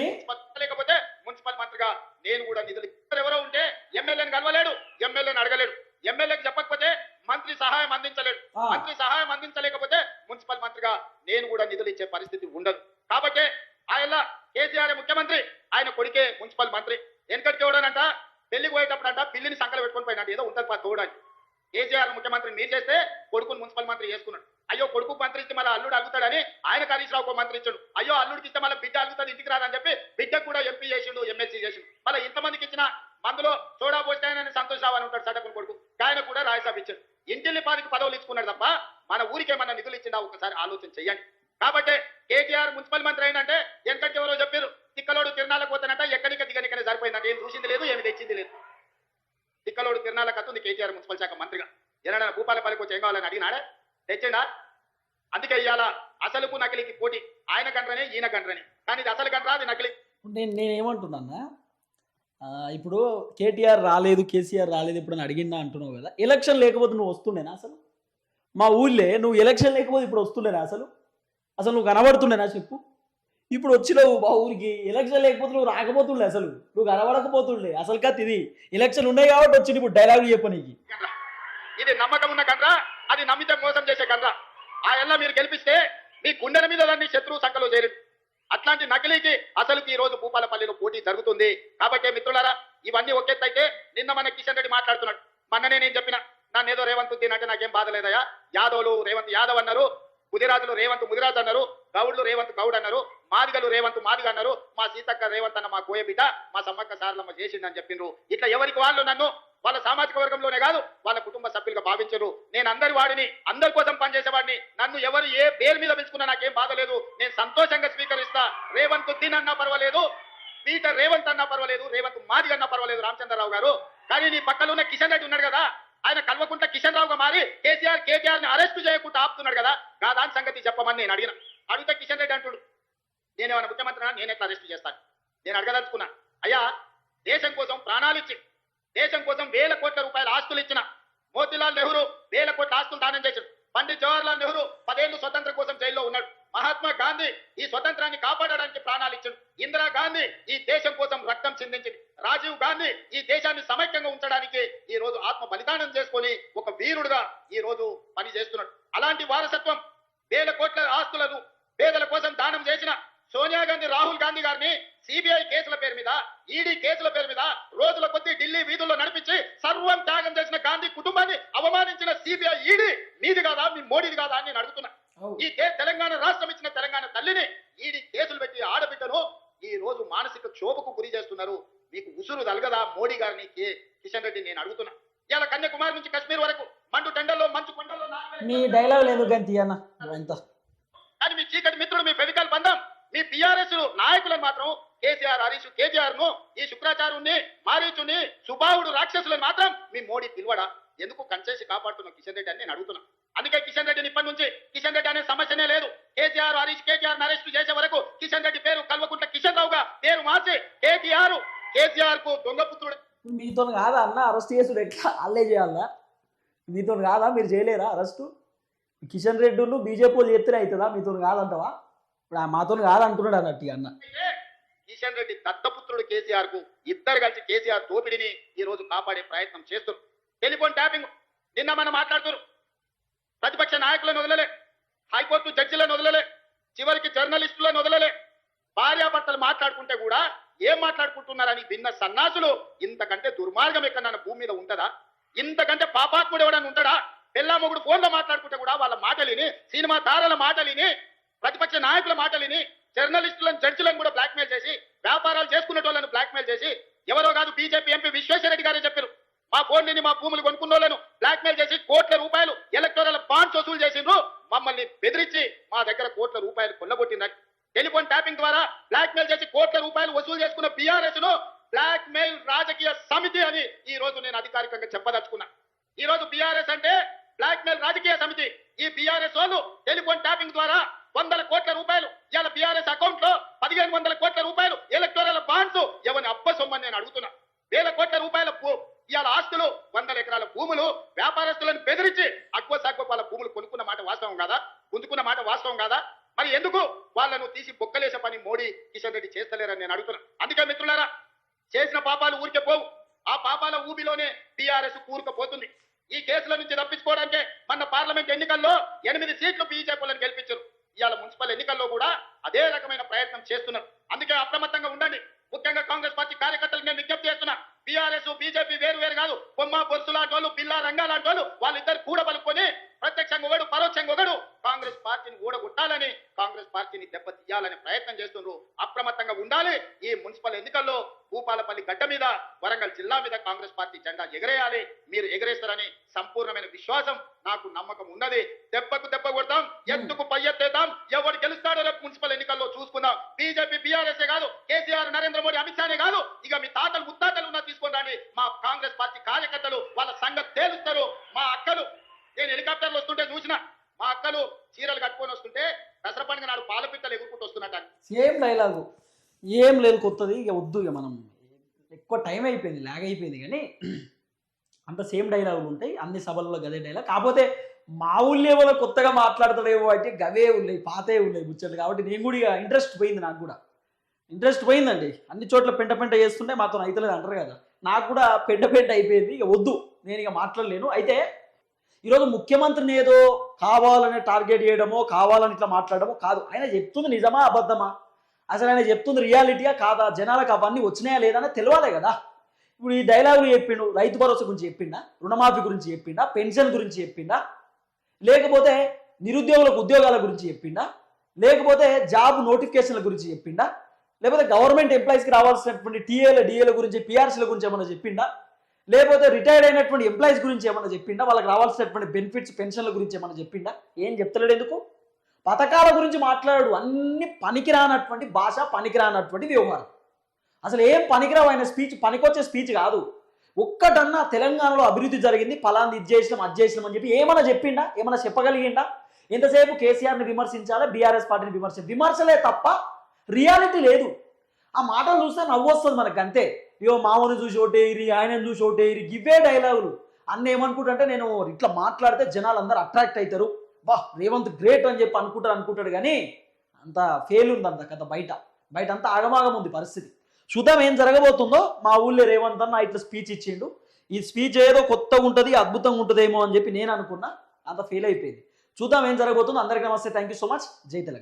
Speaker 2: లేకపోతే మున్సిపల్ మంత్రిగా నేను కూడా నిధులు ఎవరో ఉంటే ఎమ్మెల్యేని కలవలేడు, ఎమ్మెల్యేని అడగలేడు, ఎమ్మెల్యేకి చెప్పకపోతే మంత్రి సహాయం అందించలేడు, మంత్రి సహాయం అందించలేకపోతే మున్సిపల్ మంత్రిగా నేను కూడా నిధులు ఇచ్చే పరిస్థితి ఉండదు. కాబట్టి ఆయన కేసీఆర్ ముఖ్యమంత్రి, ఆయన కొడుకే మున్సిపల్ మంత్రి. వెనకటి చూడనంట పెళ్లికి పోయేటప్పుడంట పిల్లిని సంకలు పెట్టుకొని పోయినట్టు ఏదో ఉంటుంది చూడడానికి. కేసీఆర్ ముఖ్యమంత్రి మీరు చేస్తే కొడుకుని మున్సిపల్ మంత్రి చేసుకున్నాడు. అయ్యో కొడుకు మంత్రి ఇస్తే మళ్ళీ అల్లుడు అడుగుతాడని ఆయన హరీష్ రావుకు మంత్రి ఇచ్చాడు. అయ్యో అల్లుడికి ఇస్తే మళ్ళీ బిడ్డ అడుగుతాడు ఇంటికి రాదని చెప్పి బిడ్డకు కూడా ఎంపీ చేసిండు, ఎమ్మెల్సీ చేసిండు. మళ్ళీ ఇంతమందికి ఇచ్చిన మందులో సోడా పోస్తాయని సంతోష్ రావు అని ఉంటాడు సటకుని కొడుకు, ఆయన కూడా రాజ్యసభ ఇచ్చాడు. ఇంటిల్లి పాదికి పదవులు ఇచ్చుకున్నాడు తప్ప మన ఊరికి ఏమన్నా నిధులు ఇచ్చిందా ఒకసారి ఆలోచన చెయ్యండి. కాబట్టి కేటీఆర్ మున్సిపల్ మంత్రి అయినంటే వెనకటి ఎవరో చెప్పారు, తిక్కలోడు తిరణాలకు పోతానంట, ఎక్కడికి దిగనికనే సరిపోయిందంటే ఏం చూసింది లేదు, ఏమి తెచ్చింది లేదు. తిక్కలోడు తిరణాలకు వస్తుంది కేటీఆర్ మున్సిపల్ శాఖ మంత్రిగా. ఏదైనా భూపాలపల్లికి వచ్చి ఏం కావాలని అడిగినాడే, తెచ్చిండా? అందుకే ఇవాళ అసలుకు నకిలీకి పోటీ, ఆయన గంటనే ఈయన గంటనే, కానీ ఇది అసలు గంట, అది నకిలీ.
Speaker 1: నేనేమంటున్నా, ఇప్పుడు కేటీఆర్ రాలేదు, కేసీఆర్ రాలేదు ఇప్పుడు అని అడిగిందా అంటున్నావు కదా. ఎలక్షన్ లేకపోతే నువ్వు వస్తుండేనా అసలు? మా ఊళ్ళే నువ్వు ఎలక్షన్ లేకపోతే ఇప్పుడు వస్తుండేనా అసలు? నువ్వు కనబడుతుండేనా చెప్పు? ఇప్పుడు వచ్చినావు మా ఊరికి, ఎలక్షన్ లేకపోతే నువ్వు రాకపోతుండే, అసలు నువ్వు కనబడకపోతుండే. అసలు కాదు ఇది, ఎలక్షన్ ఉన్నాయి కాబట్టి వచ్చింది ఇప్పుడు డైలాగులు చెప్పనీకి.
Speaker 2: ఇది నమ్మకం ఉన్న కండ్రా, అది నమ్మితే మోసం చేసే కండ్రా. ఆ ఎల్ల మీరు గెలిపిస్తే మీ గుండెల మీద దాన్ని శత్రువు సంఖ్యలో చేరింది. అట్లాంటి నకిలీకి అసలుకి ఈ రోజు భూపాలపల్లిలో పోటీ జరుగుతుంది. కాబట్టి మిత్రులారా, ఇవన్నీ ఒకెత్తైతే నిన్న మన కిషన్ రెడ్డి మాట్లాడుతున్నాడు. మొన్ననే నేను చెప్పిన, నన్ను ఏదో రేవంత్ ఉద్దీన్ అంటే నాకేం బాధ లేదయా, యాదవ్లు రేవంత్ యాదవ్ అన్నారు, ముదిరాజులు రేవంత్ ముదిరాజు అన్నారు, గౌడ్లు రేవంత్ గౌడ్ అన్నారు, మాదిగలు రేవంత్ మాదిగ అన్నారు, మా సీతక్క రేవంత్ అన్న మా కోయ బిడ్డ మా సమ్మక్క సారలమ్మ చేసిందని చెప్పిండ్రు. ఇట్లా ఎవరికి వాళ్ళు నన్ను వాళ్ళ సామాజిక వర్గంలోనే కాదు వాళ్ళ కుటుంబ సభ్యులుగా భావించరు. నేను అందరి వాడిని, అందరి కోసం పనిచేసేవాడిని. నన్ను ఎవరు ఏ పేరు మీద పెంచుకున్నా నాకేం బాధ లేదు. నేను సంతోషంగా స్వీకరిస్తా. రేవంత్ దిన్ అన్నా పర్వాలేదు, పీటర్ రేవంత్ అన్నా పర్వాలేదు, రేవంత్ మాదిగ అన్నా పర్వాలేదు రామచంద్రరావు గారు. కానీ నీ పక్కన ఉన్న కిషన్ రెడ్డి ఉన్నాడు కదా, ఆయన కల్వకుంట్ల కిషన్ రావుగా మారి కేటీఆర్ ని అరెస్ట్ చేయకుండా ఆపుతున్నాడు కదా, దాని సంగతి చెప్పమని నేను అడిగితే కిషన్ రెడ్డి అంటుడు, నేనేమన్నా ముఖ్యమంత్రి నేను ఎట్లా అరెస్ట్ చేస్తాను? నేను అడగదలుచుకున్నా, అయ్యా దేశం కోసం ప్రాణాలు ఇచ్చి దేశం కోసం వేల కోట్ల రూపాయల ఆస్తులు ఇచ్చిన మోతీలాల్ నెహ్రూ వేల కోట్ల ఆస్తులు దానం చేశాడు. పండిత్ జవహర్లాల్ నెహ్రూ 10 ఏళ్లు స్వతంత్రం కోసం జైల్లో ఉన్నాడు. మహాత్మా గాంధీ ఈ స్వతంత్రాన్ని కాపాడడానికి ప్రాణాలు ఇచ్చాడు. ఇందిరా గాంధీ ఈ దేశం కోసం రక్తం చిందించింది. రాజీవ్ గాంధీ ఈ దేశాన్ని సమైక్యంగా ఉంచడానికి ఈ రోజు ఆత్మ బలిదానం చేసుకొని ఒక వీరుడుగా ఈ రోజు పని చేస్తున్నాడు. అలాంటి వారసత్వం వేల కోట్ల ఆస్తులను పేదల కోసం దానం చేసిన సోనియా గాంధీ, రాహుల్ గాంధీ గారిని సిబిఐ కేసుల పేరు మీద, ఈడీ కేసుల పేరు మీద రోజుల కొద్దీ ఢిల్లీ వీధుల్లో నడిపించి సర్వం త్యాగం చేసిన గాంధీ కుటుంబాన్ని అవమానించిన సిబిఐ, ఈడీ మీది కాదా, మీ మోడీది కాదా అని నేను అడుగుతున్నా. ఈ తెలంగాణ రాష్ట్రం ఇచ్చిన తెలంగాణ తల్లిని ఈడీ కేసులు పెట్టి ఆడబిడ్డను ఈ రోజు మానసిక క్షోభకు గురి చేస్తున్నారు. మీకు ఉసురు తలగదా మోడీ గారిని? కిషన్ రెడ్డి నేను అడుగుతున్నా. ఇలా కన్యాకుమారి నుంచి కశ్మీర్ వరకు మండు టెండల్లో మంచు కొండల్లో
Speaker 1: మీ డైలాగ్ లేదు గంతి అన్న
Speaker 2: కానీ మీ చీకటి మిత్రుడు, మీ ఫెవికల్ బంధం, మీ పిఆర్ఎస్ నాయకులను మాత్రం కేసీఆర్, హరీష్, కేటీఆర్ ను, ఈ శుక్రాచార్యుని, మారీచుని, సుబాహుడు రాక్షసులను మాత్రం మీ మోడీ పిలువడా? ఎందుకు కంచేసి కాపాడుతున్న కిషన్ రెడ్డి అని నేను అడుగుతున్నా. అందుకే కిషన్ రెడ్డిని ఇప్పటి నుంచి కిషన్ రెడ్డి అనే సమస్యనే లేదు. కేసీఆర్, హరీష్, కేటీఆర్ అరెస్ట్ చేసే వరకు కిషన్ రెడ్డి పేరు కల్వకుంట్ల కిషన్ రావుగా పేరు మార్చి కేసీఆర్ కు దొంగపుత్రుడు.
Speaker 1: మీతో కాదా అన్న అరెస్ట్ చేసుడు? ఎట్లా అల్లే చేయాలా? మీతో కాదా? మీరు చేయలేరా అరెస్టు? కిషన్ రెడ్డి బీజేపీ వాళ్ళు చెప్తేనే అవుతుందా? మీతో కాదంటావా? ఇప్పుడు మాతో కాదంటున్నాడు అన్నట్టు అన్న.
Speaker 2: కిషన్ రెడ్డి దత్తపుత్రుడు కేసీఆర్ కు ఇద్దరు కలిసి కేసీఆర్ దోపిడిని ఈ రోజు కాపాడే ప్రయత్నం చేస్తున్నారు. టెలిఫోన్ ట్యాపింగ్ నిన్న మనం మాట్లాడుతున్నారు. ప్రతిపక్ష నాయకులను వదలలే, హైకోర్టు జడ్జిలను వదలలే, చివరికి జర్నలిస్టులను వదలలే. భార్యాభర్తలు మాట్లాడుకుంటే కూడా ఏం మాట్లాడుకుంటున్నారని విన్న సన్నాసులు ఇంతకంటే దుర్మార్గం ఎక్కడన్నా భూమి మీద ఉంటుందా? ఇంతకంటే పాపాత్ముడు ఎవడన్నా ఉంటాడా? పెళ్ళామొగుడు ఫోన్లో మాట్లాడుకుంటే కూడా వాళ్ళ మాటలిని, సినిమా తారల మాటలిని, ప్రతిపక్ష నాయకుల మాటలిని, జర్నలిస్టులను, జడ్జిలను కూడా బ్లాక్మెయిల్ చేసి, వ్యాపారాలు చేసుకునే వాళ్ళను బ్లాక్మెయిల్ చేసి, ఎవరో కాదు బీజేపీ ఎంపీ విశ్వేశ్వరరెడ్డి గారే చెప్పారు, మా ఫోన్లని, మా భూములు కొనుక్కున్న వాళ్ళను బ్లాక్మెయిల్ చేసి కోట్ల రూపాయలు ఎలక్టోరల్ బాండ్స్ వసూలు చేసిండ్రు, మమ్మల్ని బెదిరించి మా దగ్గర కోట్ల రూపాయలు కొల్లగొట్టిందని. టెలిఫోన్ ట్యాపింగ్ ద్వారా బ్లాక్మెయిల్ చేసి కోట్ల రూపాయలు వసూలు చేసుకున్న బీఆర్ఎస్ ను బ్లాక్మెయిల్ రాజకీయ సమితి అని ఈ రోజు నేను అధికారికంగా చెప్పదలుచుకున్నా. ఈ రోజు బీఆర్ఎస్ అంటే బ్లాక్మెయిల్ రాజకీయ సమితి. ఈ బీఆర్ఎస్ వాళ్ళు టెలిఫోన్ ట్యాపింగ్ ద్వారా 100 కోట్ల రూపాయలు ఇవాళ బీఆర్ఎస్ అకౌంట్ లో 1500 కోట్ల రూపాయలు ఎలక్టోరల్ బాండ్స్ ఎవరి అబ్బ సొమ్మని నేను అడుగుతున్నా. వేల కోట్ల రూపాయల ఇవాళ ఆస్తులు, 100 ఎకరాల భూములు వ్యాపారస్తులను బెదిరించి అక్కువ సాక్కువ వాళ్ళ భూములు కొనుక్కున్న మాట వాస్తవం కాదా? గుంజుకున్న మాట వాస్తవం కాదా? మరి ఎందుకు వాళ్ళను తీసి బొక్కలేసే పని మోడీ, కిషన్ రెడ్డి చేస్తలేరని నేను అడుగుతున్నా. అందుకే మిత్రులారా, చేసిన పాపాలు ఊరికే పోవు. ఆ పాపాల ఊబిలోనే టీఆర్ఎస్ కూరుకుపోతుంది. ఈ కేసుల నుంచి తప్పించుకోవడానికే మన పార్లమెంట్ ఎన్నికల్లో 8 సీట్లు బీజేపీలను గెలిపించారు. ఇవాళ మున్సిపల్ ఎన్నికల్లో కూడా అదే రకమైన ప్రయత్నం చేస్తున్నారు. అందుకే అప్రమత్తంగా ఉండండి. ముఖ్యంగా కాంగ్రెస్ పార్టీ కార్యకర్తలకు నేను విజ్ఞప్తి చేస్తున్నా, బీఆర్ఎస్ బీజేపీ వేరు కాదు. బొమ్మ బొరుసు లాంటి వాళ్ళు, బిల్లా రంగా లాంటి వాళ్ళు, వాళ్ళిద్దరు కూడా పలుకొని ప్రత్యక్షంగా ఒకడు, పరోక్షంగా ఒకడు కాంగ్రెస్ పార్టీని ఓడగొట్టాలని, కాంగ్రెస్ పార్టీని దెబ్బతీయాలని ప్రయత్నం చేస్తున్నారు. అప్రమత్తంగా ఉండాలి. ఈ మున్సిపల్ ఎన్నికల్లో భూపాలపల్లి గడ్డ మీద, వరంగల్ జిల్లా మీద కాంగ్రెస్ పార్టీ జెండా ఎగరేయాలి. మీరు ఎగరేస్తారని సంపూర్ణమైన విశ్వాసం నాకు, నమ్మకం ఉన్నది. దెబ్బకు దెబ్బ కొడతాం, ఎత్తుకు పై ఎత్తేద్దాం. ఎవరు గెలుస్తాడో రేపు మున్సిపల్ ఎన్నికల్లో చూసుకుందాం. బీజేపీ, బీఆర్ఎస్ కాదు, కేసీఆర్, నరేంద్ర మోడీ, అమిత్ షానే కాదు, ఇక మీ తాతలు ముత్తాతలు ఉన్నా తీసుకొని రండి. మా కాంగ్రెస్ పార్టీ కార్యకర్తలు వాళ్ళ సంగతి తేలుస్తారు. మా అక్కలు, నేను హెలికాప్టర్లు వస్తుంటే చూసిన, మా అక్కలు చీరలు కట్టుకొని వస్తుంటే దసరా పండుగ నాడు పాలపిట్టలు ఎగురుకుంటూ వస్తున్నట్టు.
Speaker 1: సేమ్ డైలాగు, ఏం లేదు కొత్తది. ఇక వద్దు, ఇక మనం ఎక్కువ టైం అయిపోయింది, లాగ్ అయిపోయింది. కానీ అంత సేమ్ డైలాగులు ఉంటాయి అన్ని సభల్లో, గదే డైలాగ్. కాకపోతే మా ఊళ్ళో వాళ్ళు కొత్తగా మాట్లాడతాడేమో అంటే గవే ఉన్నాయి, పాతే ఉన్నాయి ముచ్చట్లు. కాబట్టి నేను కూడా ఇక ఇంట్రెస్ట్ పోయింది, నాకు కూడా ఇంట్రెస్ట్ పోయిందండి. అన్ని చోట్ల పెంట చేస్తుంటే మాతో అయితలేదు అంటారు కదా, నాకు కూడా పెంట అయిపోయింది. ఇక వద్దు, నేను ఇక మాట్లాడలేను. అయితే ఈరోజు ముఖ్యమంత్రిని ఏదో కావాలని టార్గెట్ చేయడమో, కావాలని ఇట్లా మాట్లాడడమో కాదు. ఆయన చెప్తుంది నిజమా అబద్ధమా, అసలు ఆయన చెప్తుంది రియాలిటీయా కాదా, జనాలకు అవన్నీ వచ్చినాయా లేదా అని తెలియాలి కదా. ఇప్పుడు ఈ డైలాగులు చెప్పిండు, రైతు భరోసా గురించి చెప్పిండా, రుణమాఫీ గురించి చెప్పిండా, పెన్షన్ గురించి చెప్పిండా, లేకపోతే నిరుద్యోగులకు ఉద్యోగాల గురించి చెప్పిండా, లేకపోతే జాబ్ నోటిఫికేషన్ల గురించి చెప్పిండా, లేకపోతే గవర్నమెంట్ ఎంప్లాయీస్కి రావాల్సినటువంటి డిఏల గురించి పిఆర్సీల గురించి ఏమైనా చెప్పిండా, లేకపోతే రిటైర్డ్ అయినటువంటి ఎంప్లాయీస్ గురించి ఏమైనా చెప్పిండా, వాళ్ళకి రావాల్సినటువంటి బెనిఫిట్స్ పెన్షన్ల గురించి ఏమైనా చెప్పిండా? ఏం చెప్తలేడు ఎందుకు? పథకాల గురించి మాట్లాడు. అన్ని పనికిరానటువంటి భాష, పనికిరానటువంటి వ్యవహారం. అసలు ఏం పనికిరావు ఆయన స్పీచ్, పనికొచ్చే స్పీచ్ కాదు. ఒక్కటన్నా తెలంగాణలో అభివృద్ధి జరిగింది, ఫలాంది ఇది చేసినాం అది చేసినాం అని చెప్పి ఏమైనా చెప్పిండా? ఏమైనా చెప్పగలిగిండా? ఎంతసేపు కేసీఆర్ని విమర్శించాలా, బీఆర్ఎస్ పార్టీని విమర్శలే తప్ప రియాలిటీ లేదు. ఆ మాటలు చూస్తే నవ్వు వస్తుంది మనకు, అంతే. ఇవో మామూలు చూసి ఓటేయిరి, ఆయనను చూసి ఓటేయిరి, గివే డైలాగులు. అన్న ఏమనుకుంటుంటే నేను ఇట్లా మాట్లాడితే జనాలు అందరూ అట్రాక్ట్ అవుతారు, వా రేవంత్ గ్రేట్ అని చెప్పి అనుకుంటాడు కానీ అంత ఫెయిల్ ఉందంత కథ. బయట అంతా ఆగమాగం ఉంది పరిస్థితి. చూద్దాం ఏం జరగబోతుందో. మా ఊళ్ళో రేవంత్ అన్న ఇట్లా స్పీచ్ ఇచ్చిండు. ఈ స్పీచ్ ఏదో కొత్తగా ఉంటుంది, అద్భుతంగా ఉంటుందేమో అని చెప్పి నేను అనుకున్నా, అంత ఫెయిల్ అయిపోయింది. చూద్దాం ఏం జరగబోతుందో. అందరికీ నమస్తే, థ్యాంక్ యూ సో మచ్. జై తెలంగాణ.